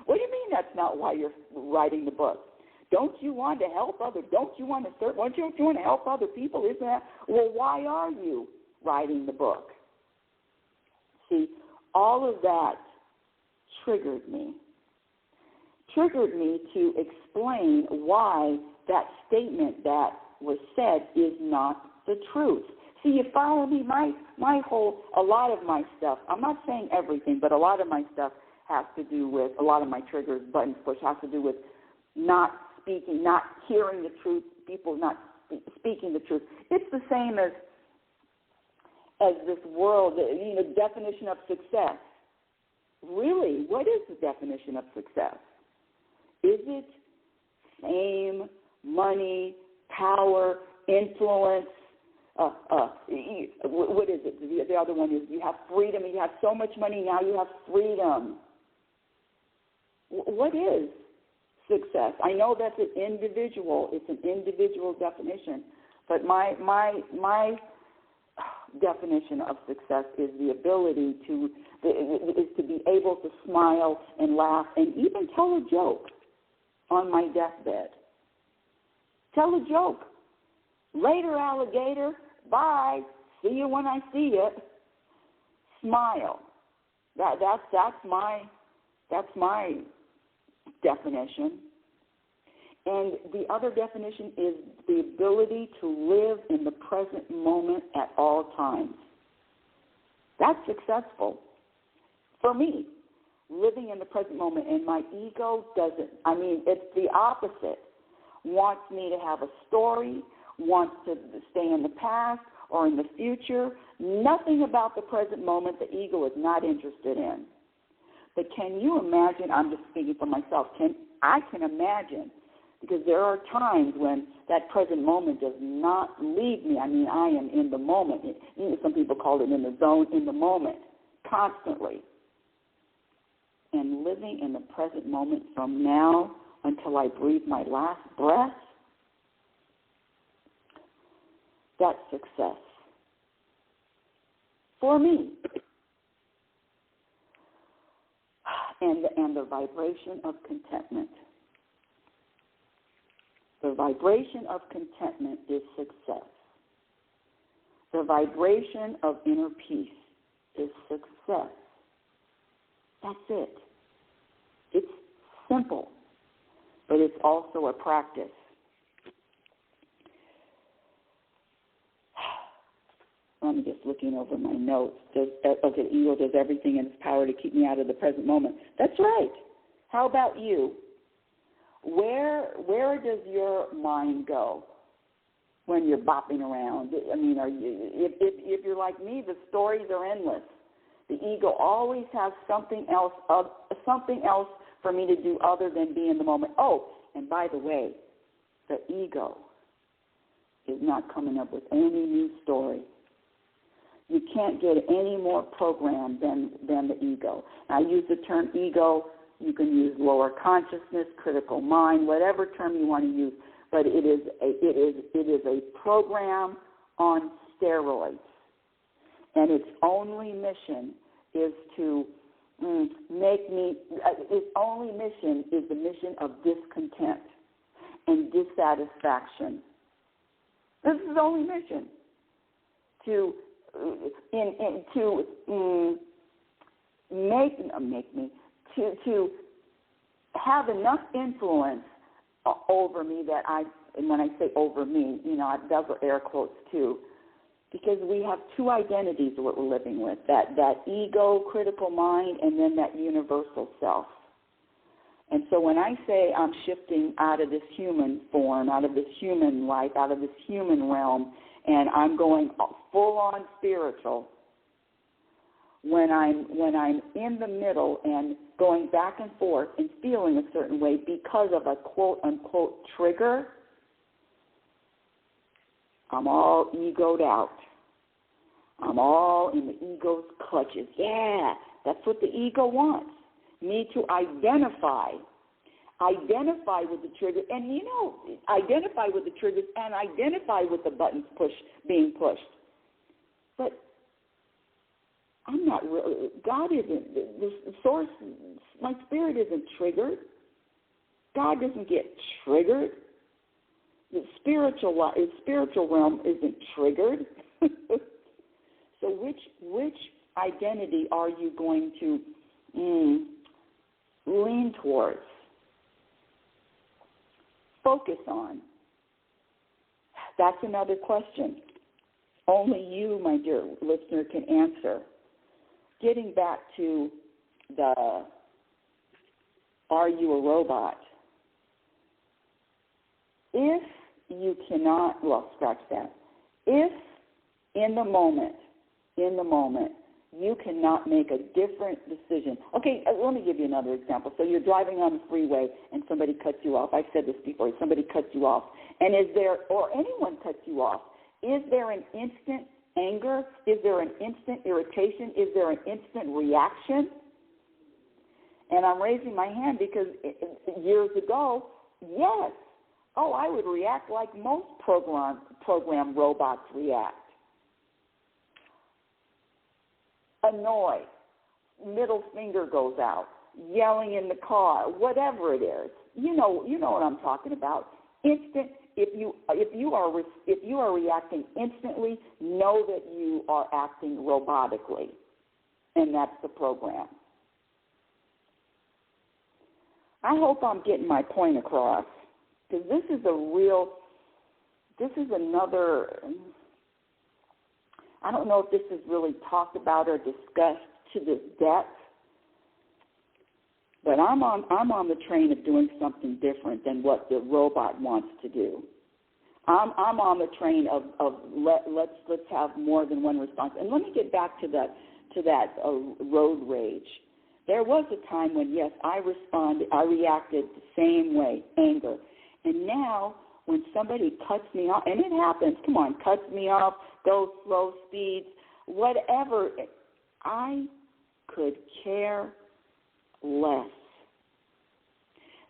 Speaker 3: What do you mean that's not why you're writing the book? Don't you want to help others? Don't you want to serve? Don't you want to help other people? Isn't that? Well, why are you writing the book? See, all of that triggered me to explain why that statement that was said is not the truth. See, you follow me? A lot of my stuff, I'm not saying everything, but a lot of my stuff has to do with, a lot of my triggers, buttons push, has to do with not speaking, not hearing the truth, people not speaking the truth. It's the same as this world, definition of success. Really, what is the definition of success? Is it fame, money, power, influence? What is it? The other one is you have freedom. You have so much money, now you have freedom. What is success? I know that's an individual. It's an individual definition. But my definition of success is the ability to be able to smile and laugh and even tell a joke on my deathbed. Tell a joke. Later, alligator. Bye. See you when I see you. Smile. That's my definition. And the other definition is the ability to live in the present moment at all times. That's successful for me. Living in the present moment, and my ego doesn't. It's the opposite. Wants me to have a story, wants to stay in the past or in the future. Nothing about the present moment the ego is not interested in. But can you imagine, I'm just speaking for myself, I can imagine Because there are times when that present moment does not leave me. I mean, I am in the moment. Some people call it in the zone, in the moment, constantly. And living in the present moment from now until I breathe my last breath, that's success. For me. And the vibration of contentment. The vibration of contentment is success. The vibration of inner peace is success. That's it. It's simple, but it's also a practice. I'm just looking over my notes. The ego does everything in its power to keep me out of the present moment. That's right. How about you? Where does your mind go when you're bopping around? I mean, if you're like me, the stories are endless. The ego always has something else for me to do other than be in the moment. Oh, and by the way, the ego is not coming up with any new story. You can't get any more programmed than the ego. I use the term ego. You can use lower consciousness, critical mind, whatever term you want to use. But it is a program on steroids, and its only mission is to make me. Its only mission is the mission of discontent and dissatisfaction. This is its only mission to have enough influence over me that and when I say over me, those are air quotes too, because we have two identities of what we're living with, that ego, critical mind, and then that universal self. And so when I say I'm shifting out of this human form, out of this human life, out of this human realm, and I'm going full-on spiritual, when I'm in the middle and going back and forth and feeling a certain way because of a quote-unquote trigger, I'm all egoed out. I'm all in the ego's clutches. Yeah, that's what the ego wants, me to identify with the trigger, and identify with the triggers and identify with the buttons being pushed. But I'm not really, God isn't, the source, my spirit isn't triggered. God doesn't get triggered. The spiritual realm isn't triggered. So which identity are you going to lean towards? Focus on? That's another question. Only you, my dear listener, can answer. Getting back to the are you a robot? If you cannot, scratch that. If in the moment, you cannot make a different decision. Okay, let me give you another example. So you're driving on the freeway and somebody cuts you off. I've said this before. Somebody cuts you off. And or anyone cuts you off, is there an instant anger? Is there an instant irritation? Is there an instant reaction? And I'm raising my hand because years ago, yes. Oh, I would react like most program robots react. Annoyed, middle finger goes out, yelling in the car, whatever it is. You know what I'm talking about. Instant. If you are reacting instantly, know that you are acting robotically, and that's the program. I hope I'm getting my point across, because this is another. I don't know if this is really talked about or discussed to this depth, but I'm on the train of doing something different than what the robot wants to do. I'm on the train of let's have more than one response. And let me get back to that road rage. There was a time when, yes, I reacted the same way, anger. And now when somebody cuts me off, and it happens, come on, cuts me off, goes slow speeds, whatever, I could care less.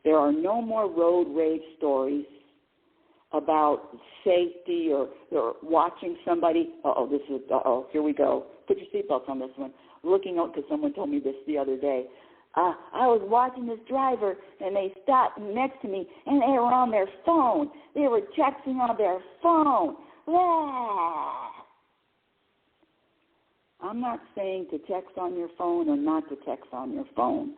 Speaker 3: There are no more road rage stories about safety or watching somebody. Here we go. Put your seatbelts on this one. Looking out, because someone told me this the other day. I was watching this driver, and they stopped next to me, and they were on their phone. They were texting on their phone. Ah. I'm not saying to text on your phone or not to text on your phone,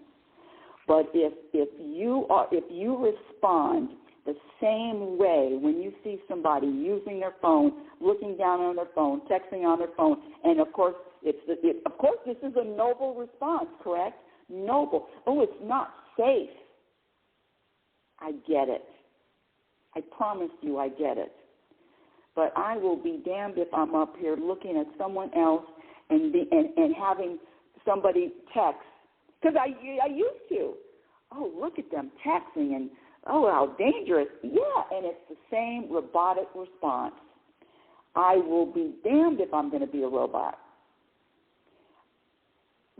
Speaker 3: but if you respond the same way when you see somebody using their phone, looking down on their phone, texting on their phone, and of course this is a noble response, correct? Noble. Oh, it's not safe. I get it. I promise you I get it. But I will be damned if I'm up here looking at someone else and having somebody text. Because I used to. Oh, look at them texting, and oh, how dangerous. Yeah, and it's the same robotic response. I will be damned if I'm going to be a robot.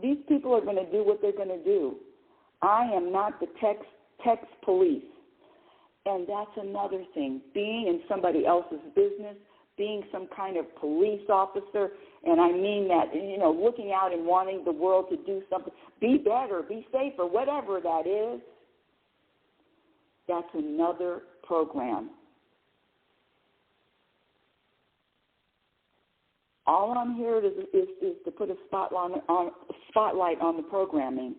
Speaker 3: These people are going to do what they're going to do. I am not the text police. And that's another thing, being in somebody else's business, being some kind of police officer, and I mean that, looking out and wanting the world to do something, be better, be safer, whatever that is, that's another program. All I'm here is to put a spotlight on the programming,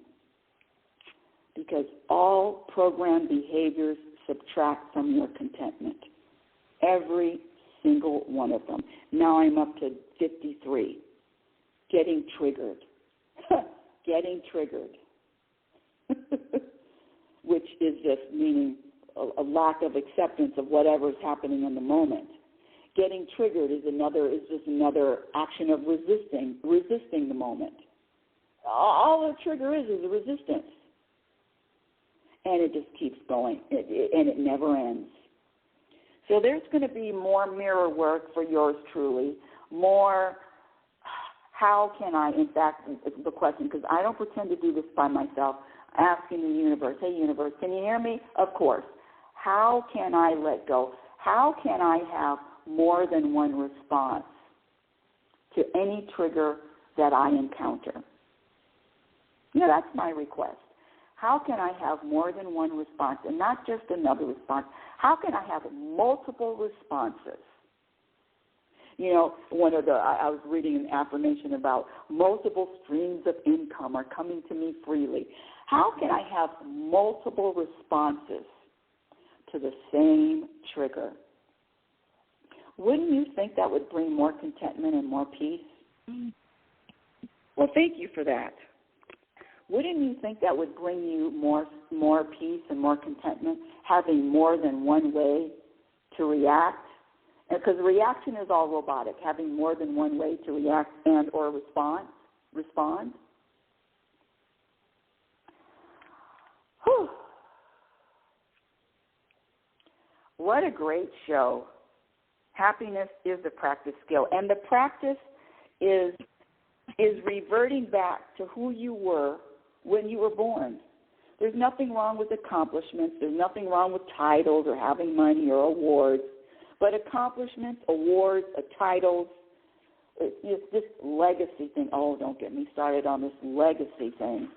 Speaker 3: because all program behaviors subtract from your contentment. Every single one of them. Now I'm up to 53. Getting triggered. Getting triggered. Which is just meaning a lack of acceptance of whatever is happening in the moment. Getting triggered is just another action of resisting the moment. All a trigger is a resistance. And it just keeps going, and it never ends. So there's going to be more mirror work for yours truly, more how can I, in fact, the question, because I don't pretend to do this by myself, asking the universe, hey, universe, can you hear me? Of course. How can I let go? How can I have more than one response to any trigger that I encounter? That's my request. How can I have more than one response and not just another response? How can I have multiple responses? I was reading an affirmation about multiple streams of income are coming to me freely. How can I have multiple responses to the same trigger? Wouldn't you think that would bring more contentment and more peace? Well, thank you for that. Wouldn't you think that would bring you more peace and more contentment, having more than one way to react? Because reaction is all robotic, having more than one way to react and or respond. Whew. What a great show. Happiness is a practice skill, and the practice is reverting back to who you were when you were born. There's nothing wrong with accomplishments. There's nothing wrong with titles or having money or awards. But accomplishments, awards, titles, it's this legacy thing. Oh, don't get me started on this legacy thing.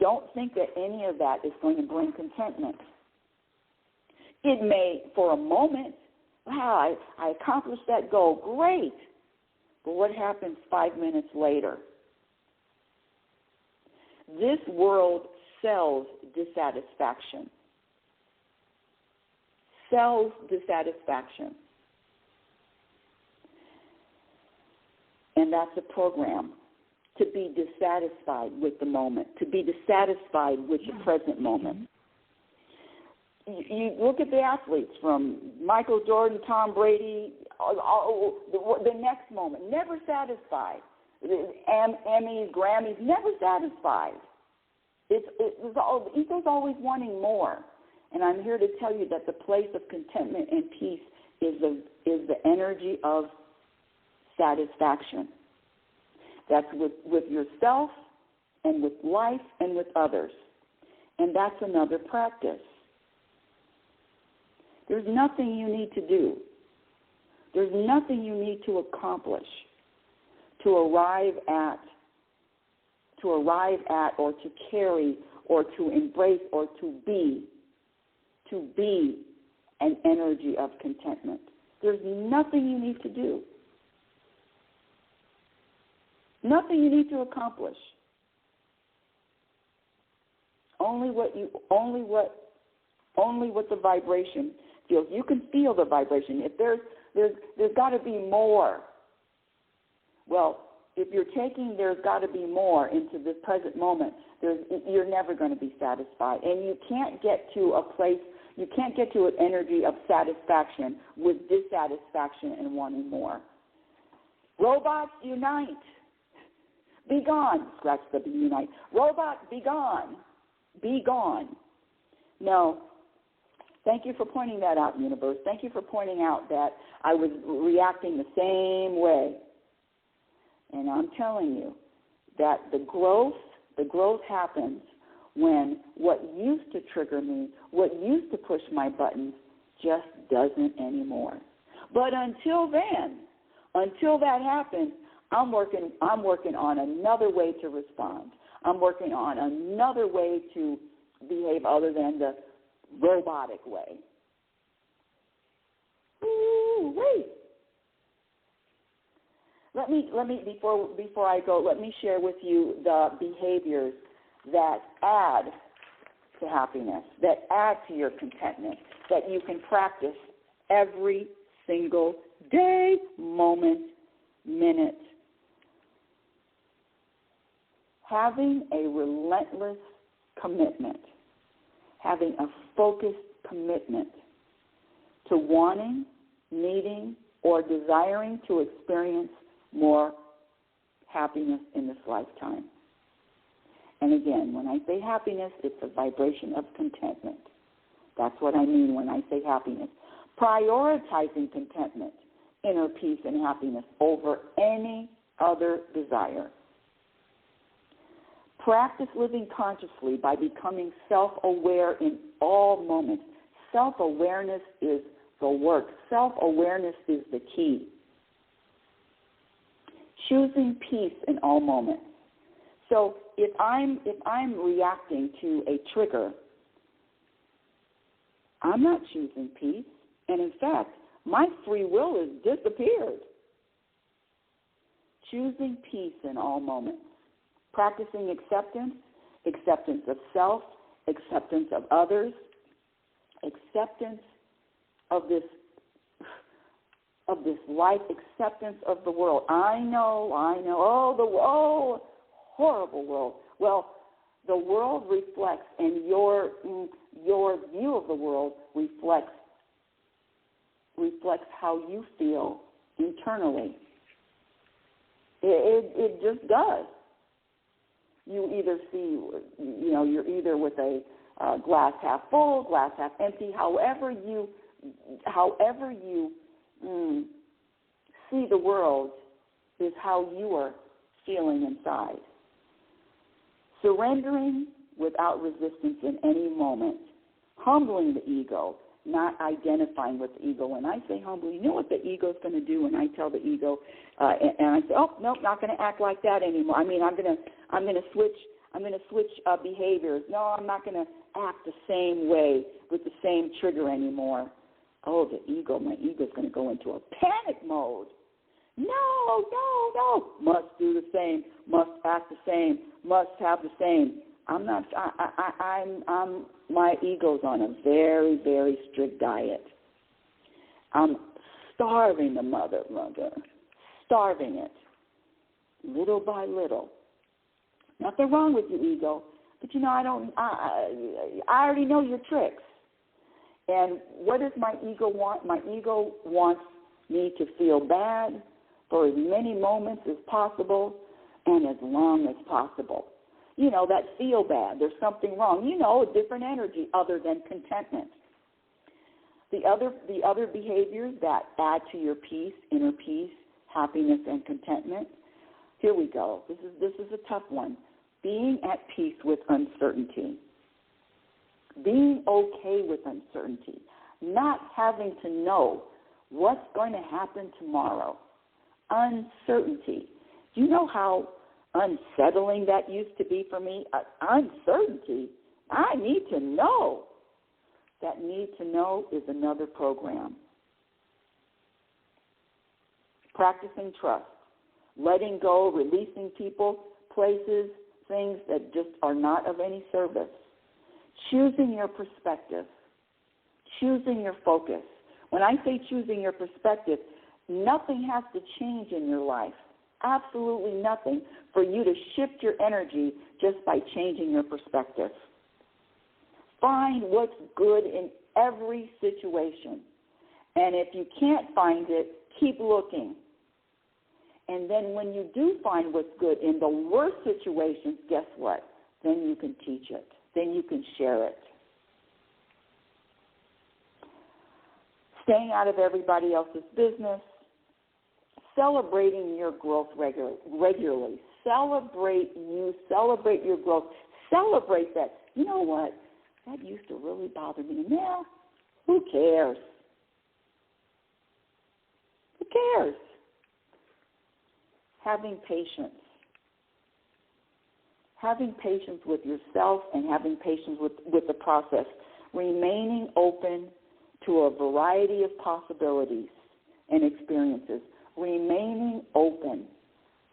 Speaker 3: Don't think that any of that is going to bring contentment. It may, for a moment, wow, I accomplished that goal. Great. But what happens 5 minutes later? This world sells dissatisfaction. Sells dissatisfaction. And that's a program, to be dissatisfied with the moment, to be dissatisfied with the present moment. You look at the athletes from Michael Jordan, Tom Brady, the next moment, never satisfied. Emmys, Grammys, never satisfied. Ego's always wanting more. And I'm here to tell you that the place of contentment and peace is the energy of satisfaction. That's with yourself and with life and with others. And that's another practice. There's nothing you need to do. There's nothing you need to accomplish to arrive at or to carry or to embrace or to be an energy of contentment. There's nothing you need to do. Nothing you need to accomplish. Only what the vibration feels. You can feel the vibration. If there's got to be more. Well, if you're taking there's got to be more into this present moment, you're never going to be satisfied. And you can't get to a place, you can't get to an energy of satisfaction with dissatisfaction and wanting more. Robots, unite. Be gone. Scratch the unite. Robot, be gone. Be gone. No. Thank you for pointing that out, universe. Thank you for pointing out that I was reacting the same way. And I'm telling you that the growth happens when what used to trigger me, what used to push my buttons, just doesn't anymore. But until that happens, I'm working on another way to respond. I'm working on another way to behave other than the robotic way. Ooh, wait. Let me before I go, let me share with you the behaviors that add to happiness, that add to your contentment, that you can practice every single day, moment, minute. Having a relentless commitment, having a focused commitment to wanting, needing, or desiring to experience more happiness in this lifetime. And again, when I say happiness, it's a vibration of contentment. That's what I mean when I say happiness. Prioritizing contentment, inner peace, and happiness over any other desire. Practice living consciously by becoming self-aware in all moments. Self-awareness is the work. Self-awareness is the key. Choosing peace in all moments. So if I'm reacting to a trigger, I'm not choosing peace. And in fact, my free will has disappeared. Choosing peace in all moments. Practicing acceptance of self, acceptance of others, acceptance of this life, acceptance of the world. I know, horrible world. Well, the world reflects, and your view of the world reflects how you feel internally. It just does. You either see, you're either with a glass half full, glass half empty. However you see the world is how you are feeling inside. Surrendering without resistance in any moment. Humbling the ego, not identifying with the ego. When I say humbling, you know what the ego is going to do when I tell the ego, and I say, oh, nope, not going to act like that anymore. I mean, I'm going to switch behaviors. No, I'm not going to act the same way with the same trigger anymore. Oh, my ego's going to go into a panic mode. No. Must do the same. Must act the same. Must have the same. My ego's on a very, very strict diet. I'm starving the mother, starving it, little by little. Nothing wrong with you, ego, but I already know your tricks. And what does my ego want? My ego wants me to feel bad for as many moments as possible and as long as possible. that feel bad. There's something wrong. A different energy other than contentment. The other behaviors that add to your peace, inner peace, happiness, and contentment. Here we go. This is a tough one. Being at peace with uncertainty. Being okay with uncertainty. Not having to know what's going to happen tomorrow. Uncertainty. Do you know how unsettling that used to be for me? Uncertainty. I need to know. That need to know is another program. Practicing trust. Letting go, releasing people, places, things that just are not of any service. Choosing your perspective. Choosing your focus. When I say choosing your perspective, nothing has to change in your life. Absolutely nothing for you to shift your energy just by changing your perspective. Find what's good in every situation. And if you can't find it, keep looking. And then when you do find what's good in the worst situations, guess what? Then you can teach it. Then you can share it. Staying out of everybody else's business. Celebrating your growth regularly. Celebrate you. Celebrate your growth. Celebrate that. You know what? That used to really bother me. Now, who cares? Who cares? Having patience. Having patience with yourself and having patience with the process. Remaining open to a variety of possibilities and experiences. Remaining open.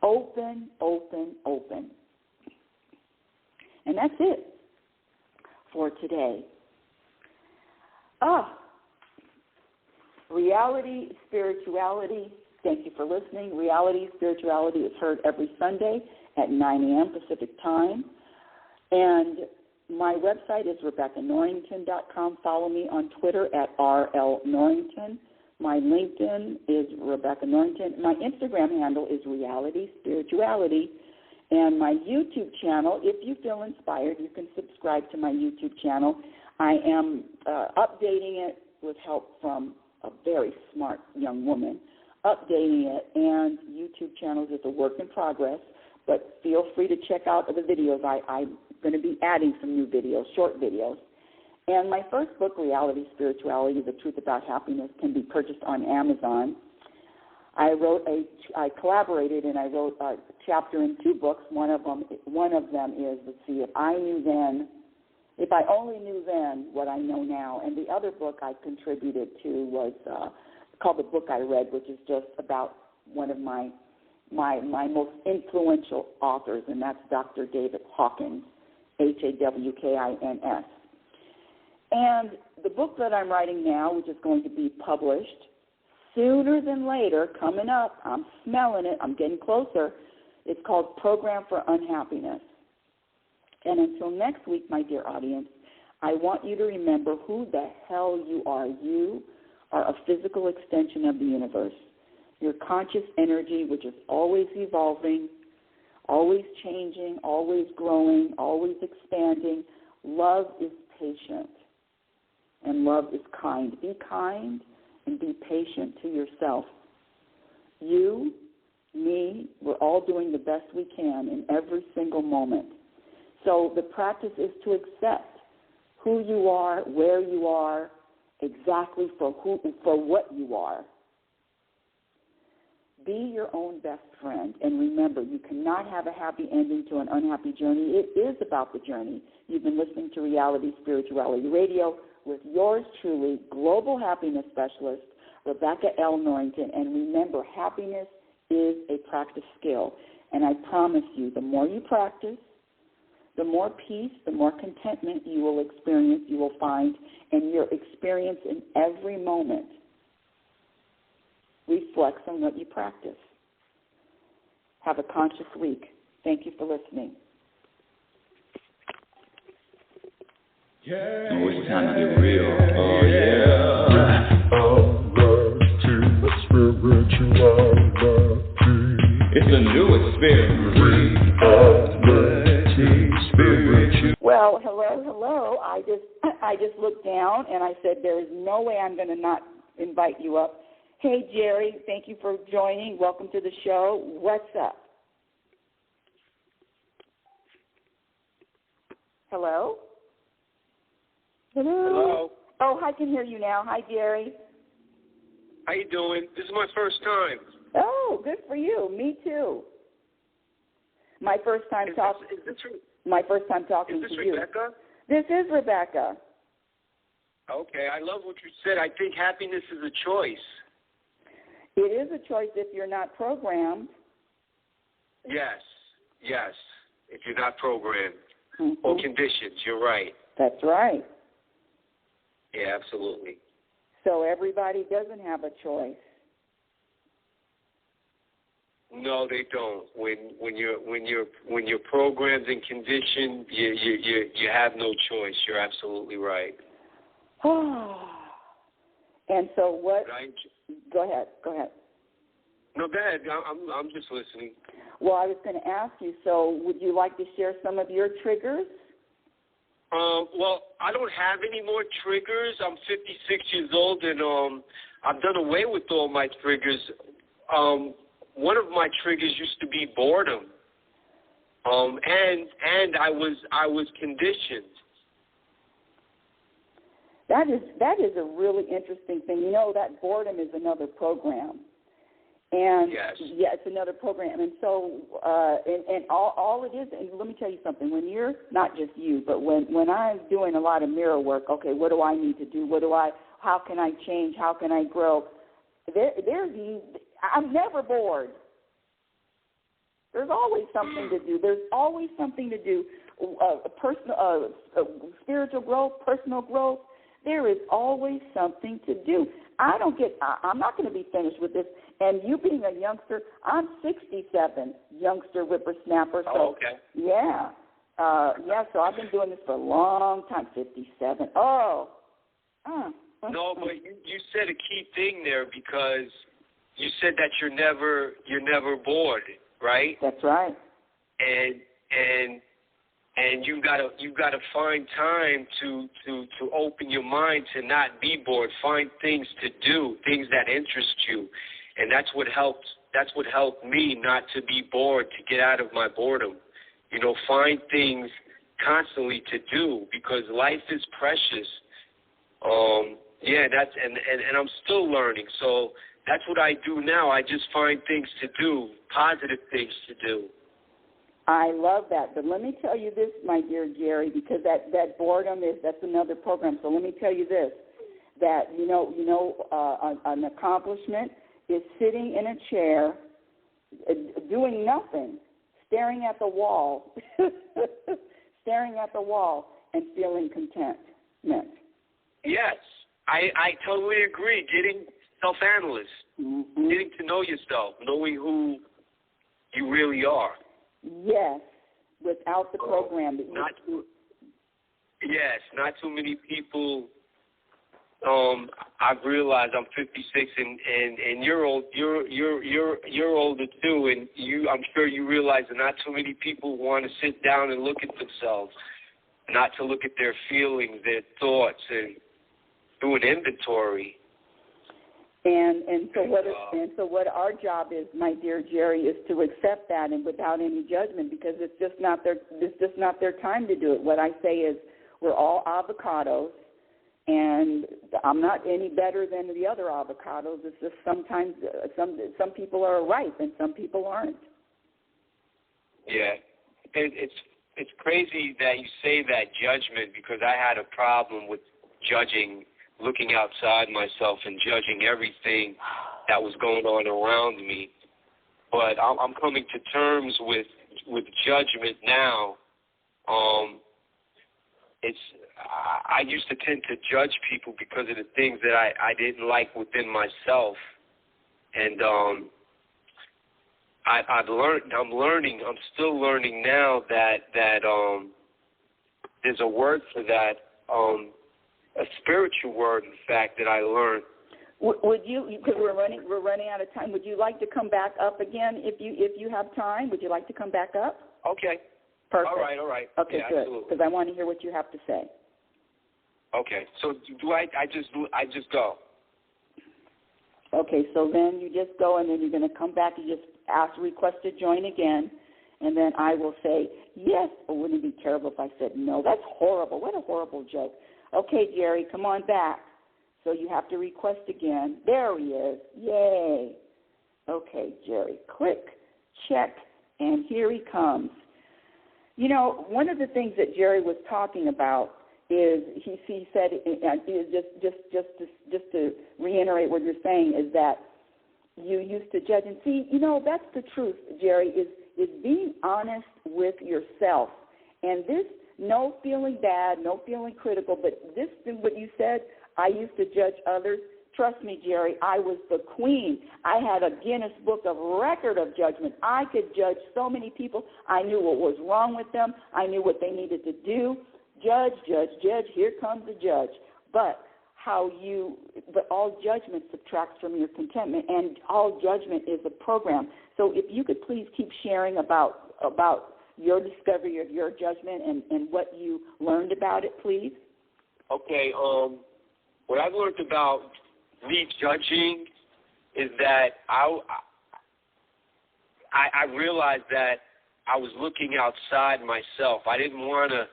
Speaker 3: Open, open, open. And that's it for today. Reality Spirituality. Thank you for listening. Reality Spirituality is heard every Sunday at 9 a.m. Pacific Time. And my website is RebeccaNorrington.com. Follow me on Twitter at RLNorrington. My LinkedIn is Rebecca Norrington. My Instagram handle is Reality Spirituality. And my YouTube channel, if you feel inspired, you can subscribe to my YouTube channel. I am updating it with help from a very smart young woman, updating it, and YouTube channel is a work in progress, but feel free to check out the videos. I'm going to be adding some new videos, short videos. And my first book, Reality Spirituality, The Truth About Happiness, can be purchased on Amazon. I collaborated and I wrote a chapter in 2 books. One of them is, if I only knew then what I know now. And the other book I contributed to was called The Book I Read, which is just about one of my most influential authors, and that's Dr. David Hawkins, Hawkins. And the book that I'm writing now, which is going to be published sooner than later, coming up, I'm smelling it, I'm getting closer, it's called Program for Unhappiness. And until next week, my dear audience, I want you to remember who the hell you are. You are a physical extension of the universe. Your conscious energy, which is always evolving, always changing, always growing, always expanding. Love is patient, and love is kind. Be kind and be patient to yourself. You, me, we're all doing the best we can in every single moment. So the practice is to accept who you are, where you are, exactly for what you are. Be your own best friend. And remember, you cannot have a happy ending to an unhappy journey. It is about the journey. You've been listening to Reality Spirituality Radio with yours truly, Global Happiness Specialist, Rebecca L. Norrington. And remember, happiness is a practice skill. And I promise you, the more you practice, the more peace, the more contentment you will experience, you will find, and your experience in every moment reflects on what you practice. Have a conscious week. Thank you for listening.
Speaker 2: Yeah, oh, it's time to get real. Oh, yeah. It's a new experience. Reality
Speaker 3: Oh, hello. I just looked down and I said, there is no way I'm going to not invite you up. Hey, Jerry, thank you for joining. Welcome to the show. What's up? Hello?
Speaker 4: Hello.
Speaker 3: Oh, I can hear you now. Hi, Jerry.
Speaker 4: How you doing? This is my first time.
Speaker 3: Oh, good for you. Me too. My first time talking. My first time talking to you.
Speaker 4: Is this Rebecca?
Speaker 3: This is Rebecca.
Speaker 4: Okay, I love what you said. I think happiness is a choice.
Speaker 3: It is a choice if you're not programmed.
Speaker 4: Yes. If you're not programmed or conditioned, you're right.
Speaker 3: That's right.
Speaker 4: Yeah, absolutely.
Speaker 3: So everybody doesn't have a choice.
Speaker 4: No, they don't. When you're programmed and conditioned, you have no choice. You're absolutely right.
Speaker 3: And so what? Go ahead.
Speaker 4: No, go ahead. I'm just listening.
Speaker 3: Well, I was going to ask you. So, would you like to share some of your triggers?
Speaker 4: Well, I don't have any more triggers. I'm 56 years old, and I've done away with all my triggers. One of my triggers used to be boredom, and I was conditioned.
Speaker 3: That is a really interesting thing. You know, that boredom is another program. And
Speaker 4: yes.
Speaker 3: Yeah, it's another program. And so, and all it is, and let me tell you something, when you're, not just you, but when I'm doing a lot of mirror work, okay, what do I need to do? How can I change? How can I grow? I'm never bored. There's always something to do. There's always something to do. Personal, spiritual growth, personal growth. There is always something to do. I'm not going to be finished with this. And you being a youngster, I'm 67, youngster whippersnapper. So,
Speaker 4: oh, okay.
Speaker 3: Yeah. So I've been doing this for a long time, 57. No,
Speaker 4: but you said a key thing there, because you said that you're never bored, right?
Speaker 3: That's right.
Speaker 4: And you've got to find time to open your mind to not be bored. Find things to do, things that interest you, and that's what helped me not to be bored, to get out of my boredom. You know, find things constantly to do, because life is precious. And I'm still learning. So that's what I do now. I just find things to do, positive things to do.
Speaker 3: I love that. But let me tell you this, my dear Jerry, because that boredom that's another program. So let me tell you this, that an accomplishment is sitting in a chair, doing nothing, staring at the wall, and feeling contentment.
Speaker 4: Yes, I totally agree. Getting self-analysis, getting to know yourself, knowing who you really are.
Speaker 3: Yes, without the program.
Speaker 4: Not too many people. I've realized I'm 56, and you're old. You're older too, and I'm sure you realize that not too many people want to sit down and look at themselves, not to look at their feelings, their thoughts, and do an inventory.
Speaker 3: And so what our job is, my dear Jerry, is to accept that, and without any judgment, because it's just not their time to do it. What I say is, we're all avocados, and I'm not any better than the other avocados. It's just sometimes some people are ripe and some people aren't.
Speaker 4: Yeah, it's crazy that you say that, judgment, because I had a problem with judging, looking outside myself and judging everything that was going on around me. But I'm coming to terms with judgment now. I used to tend to judge people because of the things that I didn't like within myself, and I'm still learning now that there's a word for that, a spiritual word, in fact, that I learned.
Speaker 3: Would you, because we're running out of time, would you like to come back up again if you have time? Would you like to come back up?
Speaker 4: Okay.
Speaker 3: Perfect.
Speaker 4: All right.
Speaker 3: Okay,
Speaker 4: yeah,
Speaker 3: good. Because I want to hear what you have to say.
Speaker 4: Okay. So do I just go?
Speaker 3: Okay, so then you just go, and then you're going to come back and just request to join again, and then I will say yes. Or wouldn't it be terrible if I said no? That's horrible. What a horrible joke. Okay, Jerry, come on back. So you have to request again. There he is. Yay. Okay, Jerry, click, check, and here he comes. You know, one of the things that Jerry was talking about is he said just to reiterate what you're saying is that you used to judge, and see, you know, that's the truth, Jerry, is being honest with yourself. And this, no feeling bad, no feeling critical, but this is what you said, I used to judge others. Trust me, Jerry, I was the queen. I had a Guinness Book of Record of judgment. I could judge so many people. I knew what was wrong with them. I knew what they needed to do. Judge, here comes the judge. But all judgment subtracts from your contentment, and all judgment is a program. So if you could please keep sharing about your discovery of your judgment and what you learned about it, please.
Speaker 4: Okay, what I've learned about me judging is that I realized that I was looking outside myself. I didn't want to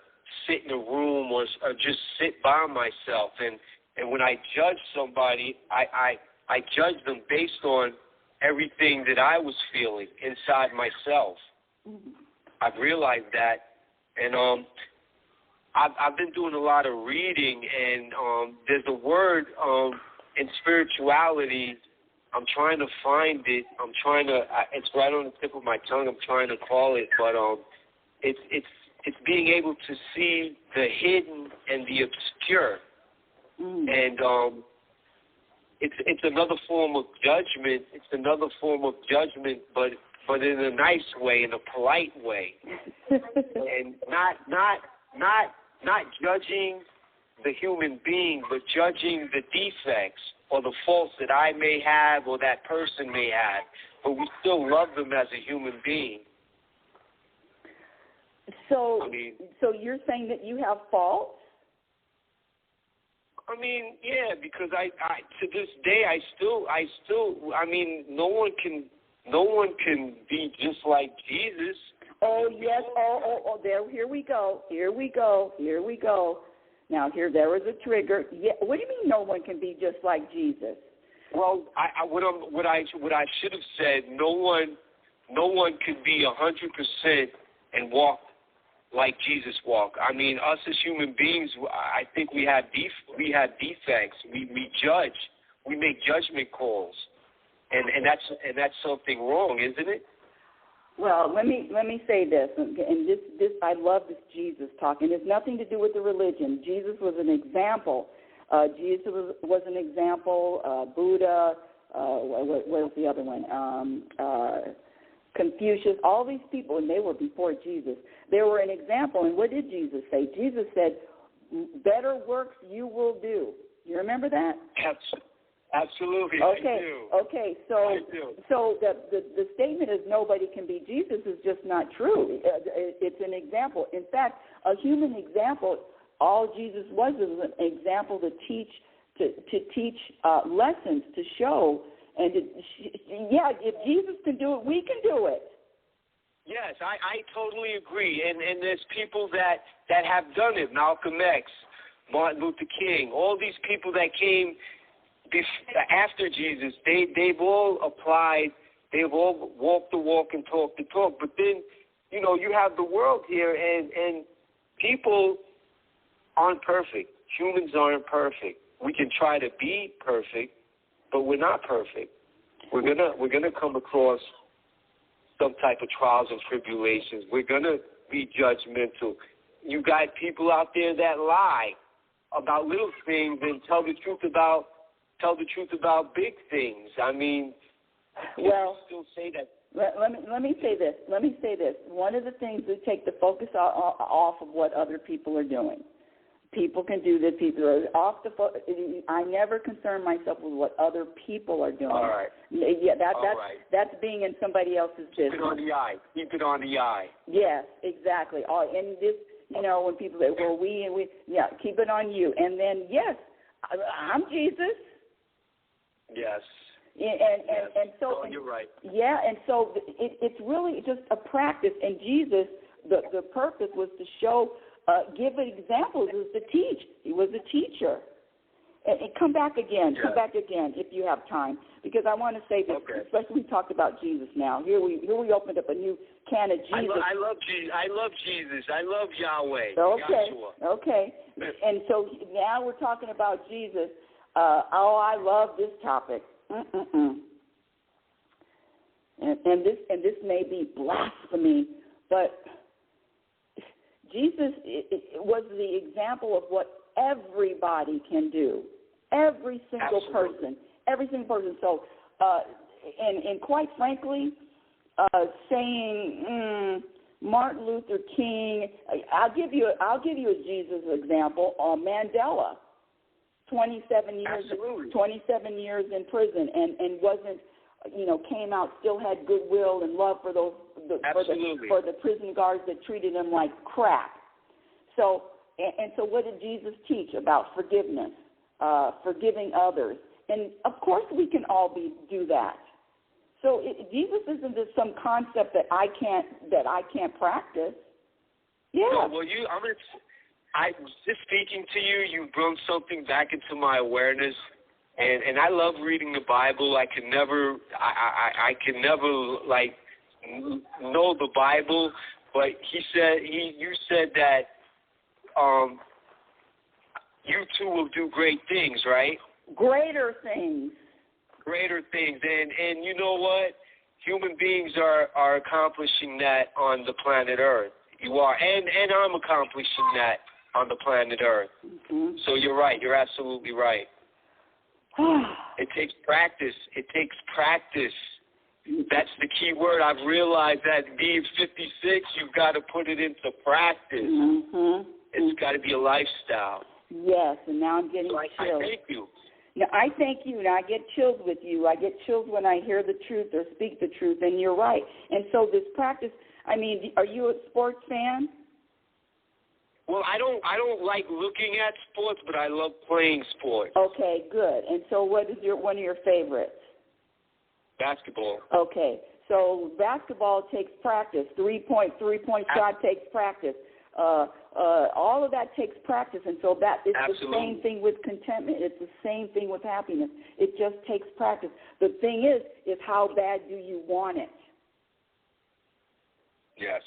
Speaker 4: sit in a room or just sit by myself. And when I judge somebody, I judge them based on everything that I was feeling inside myself. Mm-hmm. I've realized that. And I've been doing a lot of reading, and there's a word in spirituality. I'm trying to find it. It's right on the tip of my tongue. I'm trying to call it, but it's being able to see the hidden and the obscure, and it's another form of judgment. It's another form of judgment, but in a nice way, in a polite way, and not judging the human being, but judging the defects or the faults that I may have or that person may have, but we still love them as a human being.
Speaker 3: So you're saying that you have faults?
Speaker 4: I mean, yeah, because I to this day I still I mean, no one can be just like Jesus.
Speaker 3: Oh yes, here we go. Now there was a trigger. Yeah, what do you mean no one can be just like Jesus?
Speaker 4: Well, what I should have said, no one could be 100% and walk like Jesus walked. I mean, us as human beings, I think we have defects. We judge. We make judgment calls, and that's something wrong, isn't it?
Speaker 3: Well, let me say this, and this I love this Jesus talk, and it's nothing to do with the religion. Jesus was an example. Jesus was an example. Buddha, what was the other one? Confucius, all these people, and they were before Jesus. They were an example, and what did Jesus say? Jesus said, better works you will do. You remember that?
Speaker 4: Absolutely.
Speaker 3: Okay.
Speaker 4: I do.
Speaker 3: Okay. So the statement is nobody can be Jesus is just not true. It's an example. In fact, a human example. All Jesus was is an example to teach lessons, to show, and if Jesus can do it, we can do it.
Speaker 4: Yes, I totally agree. And there's people that have done it. Malcolm X, Martin Luther King, all these people that came after Jesus, they've all applied, they've all walked the walk and talked the talk. But then, you have the world here, and people aren't perfect. Humans aren't perfect. We can try to be perfect, but we're not perfect. We're gonna come across some type of trials and tribulations. We're gonna be judgmental. You got people out there that lie about little things and tell the truth about big things. I mean,
Speaker 3: well,
Speaker 4: still say that.
Speaker 3: Let me say this. One of the things we take the focus off of what other people are doing. People can do this. People are off the phone. I never concern myself with what other people are doing.
Speaker 4: All right.
Speaker 3: Yeah,
Speaker 4: right.
Speaker 3: That's being in somebody else's business.
Speaker 4: Keep it on the eye. Keep it on the eye.
Speaker 3: Yes, exactly. And this, when people say, well, we, keep it on you. And then, yes, I'm Jesus.
Speaker 4: Yes.
Speaker 3: And so
Speaker 4: you're right.
Speaker 3: Yeah, and so it's really just a practice. And Jesus, the purpose was to show, give examples, was to teach. He was a teacher. And come back again.
Speaker 4: Yeah.
Speaker 3: Come back again if you have time, because I want to say that, especially we talked about Jesus now. Here we opened up a new can of Jesus.
Speaker 4: I love Jesus. I love Jesus. I love Yahweh.
Speaker 3: Okay.
Speaker 4: Yahshua.
Speaker 3: Okay. And so now we're talking about Jesus. I love this topic. And this may be blasphemy, but Jesus was the example of what everybody can do. Every single person. Every single person. So, and quite frankly, saying Martin Luther King. I'll give you a Jesus example. Mandela. 27 years in prison, and wasn't, came out, still had goodwill and love for for the prison guards that treated him like crap. So, and so what did Jesus teach about forgiveness, forgiving others? And of course we can all do that. So Jesus isn't just some concept that I can't practice. Yeah.
Speaker 4: No, well, I just speaking to you, you brought something back into my awareness, and I love reading the Bible. I can never like know the Bible, but you said that you too will do great things, right?
Speaker 3: Greater things, and you know what? Human beings are accomplishing that on the planet Earth. You are, and I'm accomplishing that on the planet Earth. Mm-hmm. So you're right. You're absolutely right. It takes practice. That's the key word. I've realized that being 56, you've got to put it into practice. Mm-hmm.
Speaker 4: It's got to be a lifestyle.
Speaker 3: Yes, and now I'm getting chills.
Speaker 4: I thank you.
Speaker 3: Now, I thank you, and I get chills with you. I get chills when I hear the truth or speak the truth, and you're right. And so this practice, are you a sports fan?
Speaker 4: Well, I don't like looking at sports, but I love playing sports.
Speaker 3: Okay, good. And so what is one of your favorites?
Speaker 4: Basketball.
Speaker 3: Okay. So basketball takes practice. Three-point shot takes practice. All of that takes practice. And so it's the same thing with contentment. It's the same thing with happiness. It just takes practice. The thing is how bad do you want it? Yes.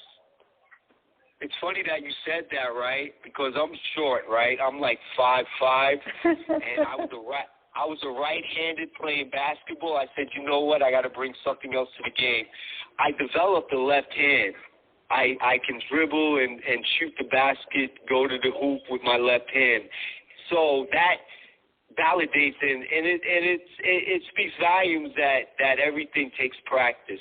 Speaker 4: It's funny that you said that, right? Because I'm short, right? I'm like 5'5", and I was a right-handed playing basketball. I said, you know what? I got to bring something else to the game. I developed the left hand. I can dribble and shoot the basket, go to the hoop with my left hand. So that validates and it speaks volumes that everything takes practice.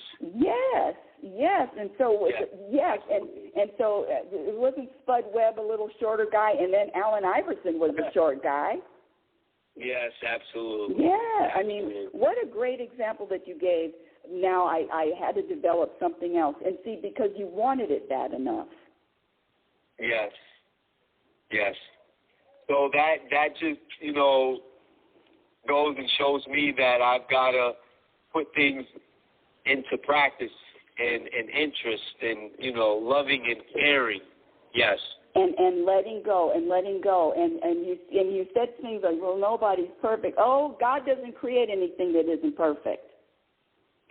Speaker 3: Yes, and so and so it wasn't Spud Webb, a little shorter guy, and then Allen Iverson was a short guy.
Speaker 4: Yes, absolutely.
Speaker 3: Yeah, absolutely. What a great example that you gave. Now I had to develop something else, and see, because you wanted it bad enough.
Speaker 4: Yes. So that just goes and shows me that I've got to put things into practice. And interest and loving and caring, yes.
Speaker 3: And letting go and you said things like, well, nobody's perfect. Oh, God doesn't create anything that isn't perfect.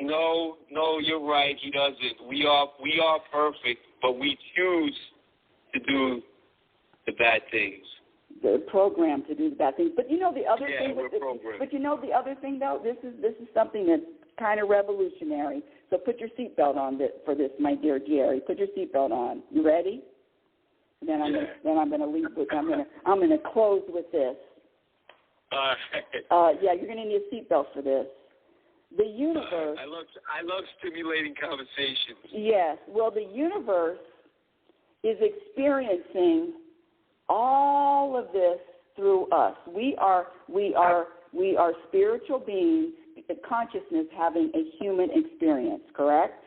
Speaker 4: No, you're right. He doesn't. We are perfect, but we choose to do the bad things.
Speaker 3: They're programmed to do the bad things. But the other thing.
Speaker 4: We're programmed.
Speaker 3: But the other thing though, this is something that's kind of revolutionary. So put your seatbelt on for this, my dear Jerry. Put your seatbelt on. You ready? And then I'm going to leave with. I'm going to close with this. You're going to need a seatbelt for this. The universe.
Speaker 4: I love stimulating conversations.
Speaker 3: Yes. Well, the universe is experiencing all of this through us. We are spiritual beings, consciousness having a human experience, correct?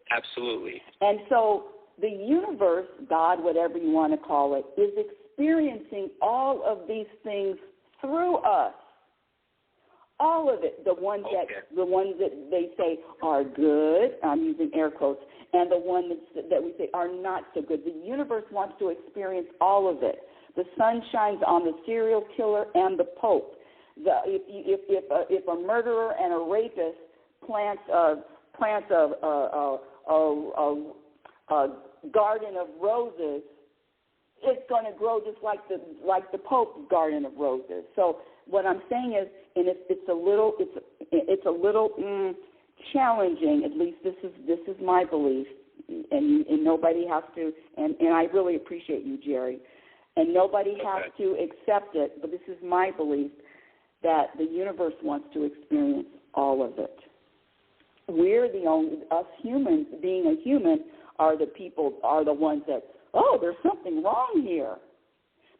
Speaker 4: Absolutely.
Speaker 3: And so the universe, God, whatever you want to call it, is experiencing all of these things through us. All of it, the ones that they say are good, I'm using air quotes, and the ones that we say are not so good. The universe wants to experience all of it. The sun shines on the serial killer and the Pope. If a murderer and a rapist plants a garden of roses, it's going to grow just like the Pope's garden of roses. So what I'm saying is, and it's a little challenging. At least this is my belief, and nobody has to. And I really appreciate you, Jerry. And nobody has to accept it, but this is my belief that the universe wants to experience all of it. We're the only, us humans, being a human, are the ones that, oh, there's something wrong here.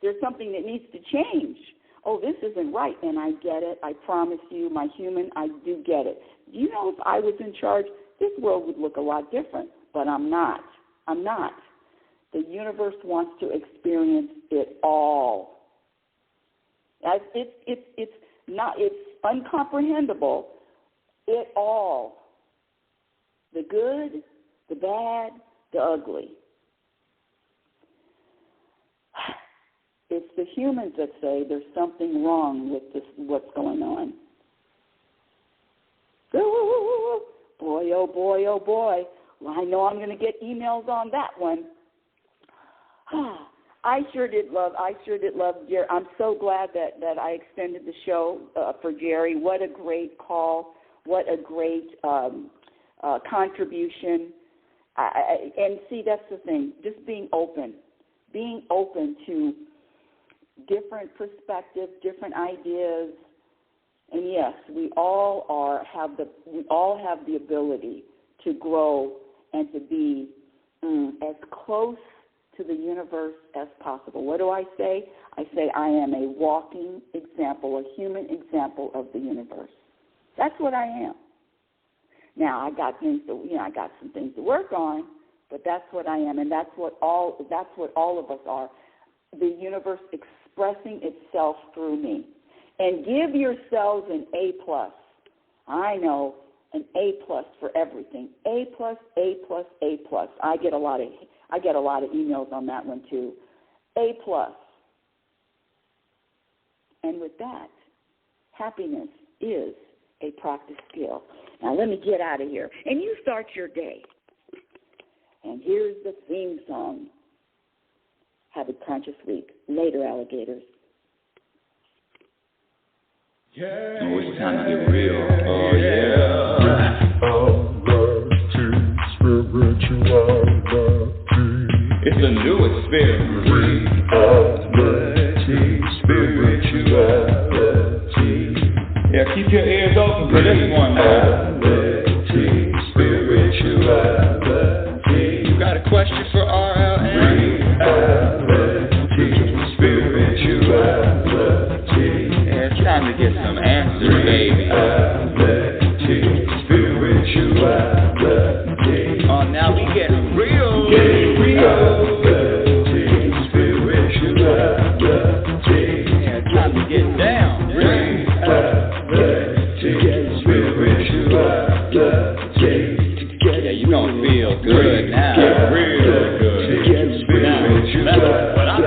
Speaker 3: There's something that needs to change. Oh, this isn't right, and I get it. I promise you, my human, I do get it. Do you know if I was in charge, this world would look a lot different, but I'm not. I'm not. The universe wants to experience it all. It's uncomprehendable. It all. The good, the bad, the ugly. It's the humans that say there's something wrong with this, what's going on. Ooh, boy, oh boy, oh boy. Well, I know I'm going to get emails on that one. I sure did love Jerry. I'm so glad that I extended the show for Jerry. What a great call. What a great contribution. And see, that's the thing, just being open to different perspectives, different ideas. And yes, we all have the ability to grow and to be as close to the universe as possible. What do I say? I say I am a walking example, a human example of the universe. That's what I am. Now I got some things to work on, but that's what I am, and that's what all of us are. The universe expressing itself through me. And give yourselves an A+. I know, an A+ for everything. A+, A+, A+. I get a lot of emails on that one too. A+. And with that, happiness is a practice skill. Now let me get out of here. And you start your day. And here's the theme song. Have a conscious week. Later, alligators.
Speaker 2: Yeah. Oh, it's time to get real. Oh, yeah. It's a new experience. Spirituality. Yeah, keep your ears open for this one now. Spirituality. You got a question for RLN? Spirituality. Yeah, it's time to get some answers, baby. Spirituality. Oh, now we get real. Yeah, it's time to get down. Yeah, you gonna feel good now. Real good. Now, that's what I'm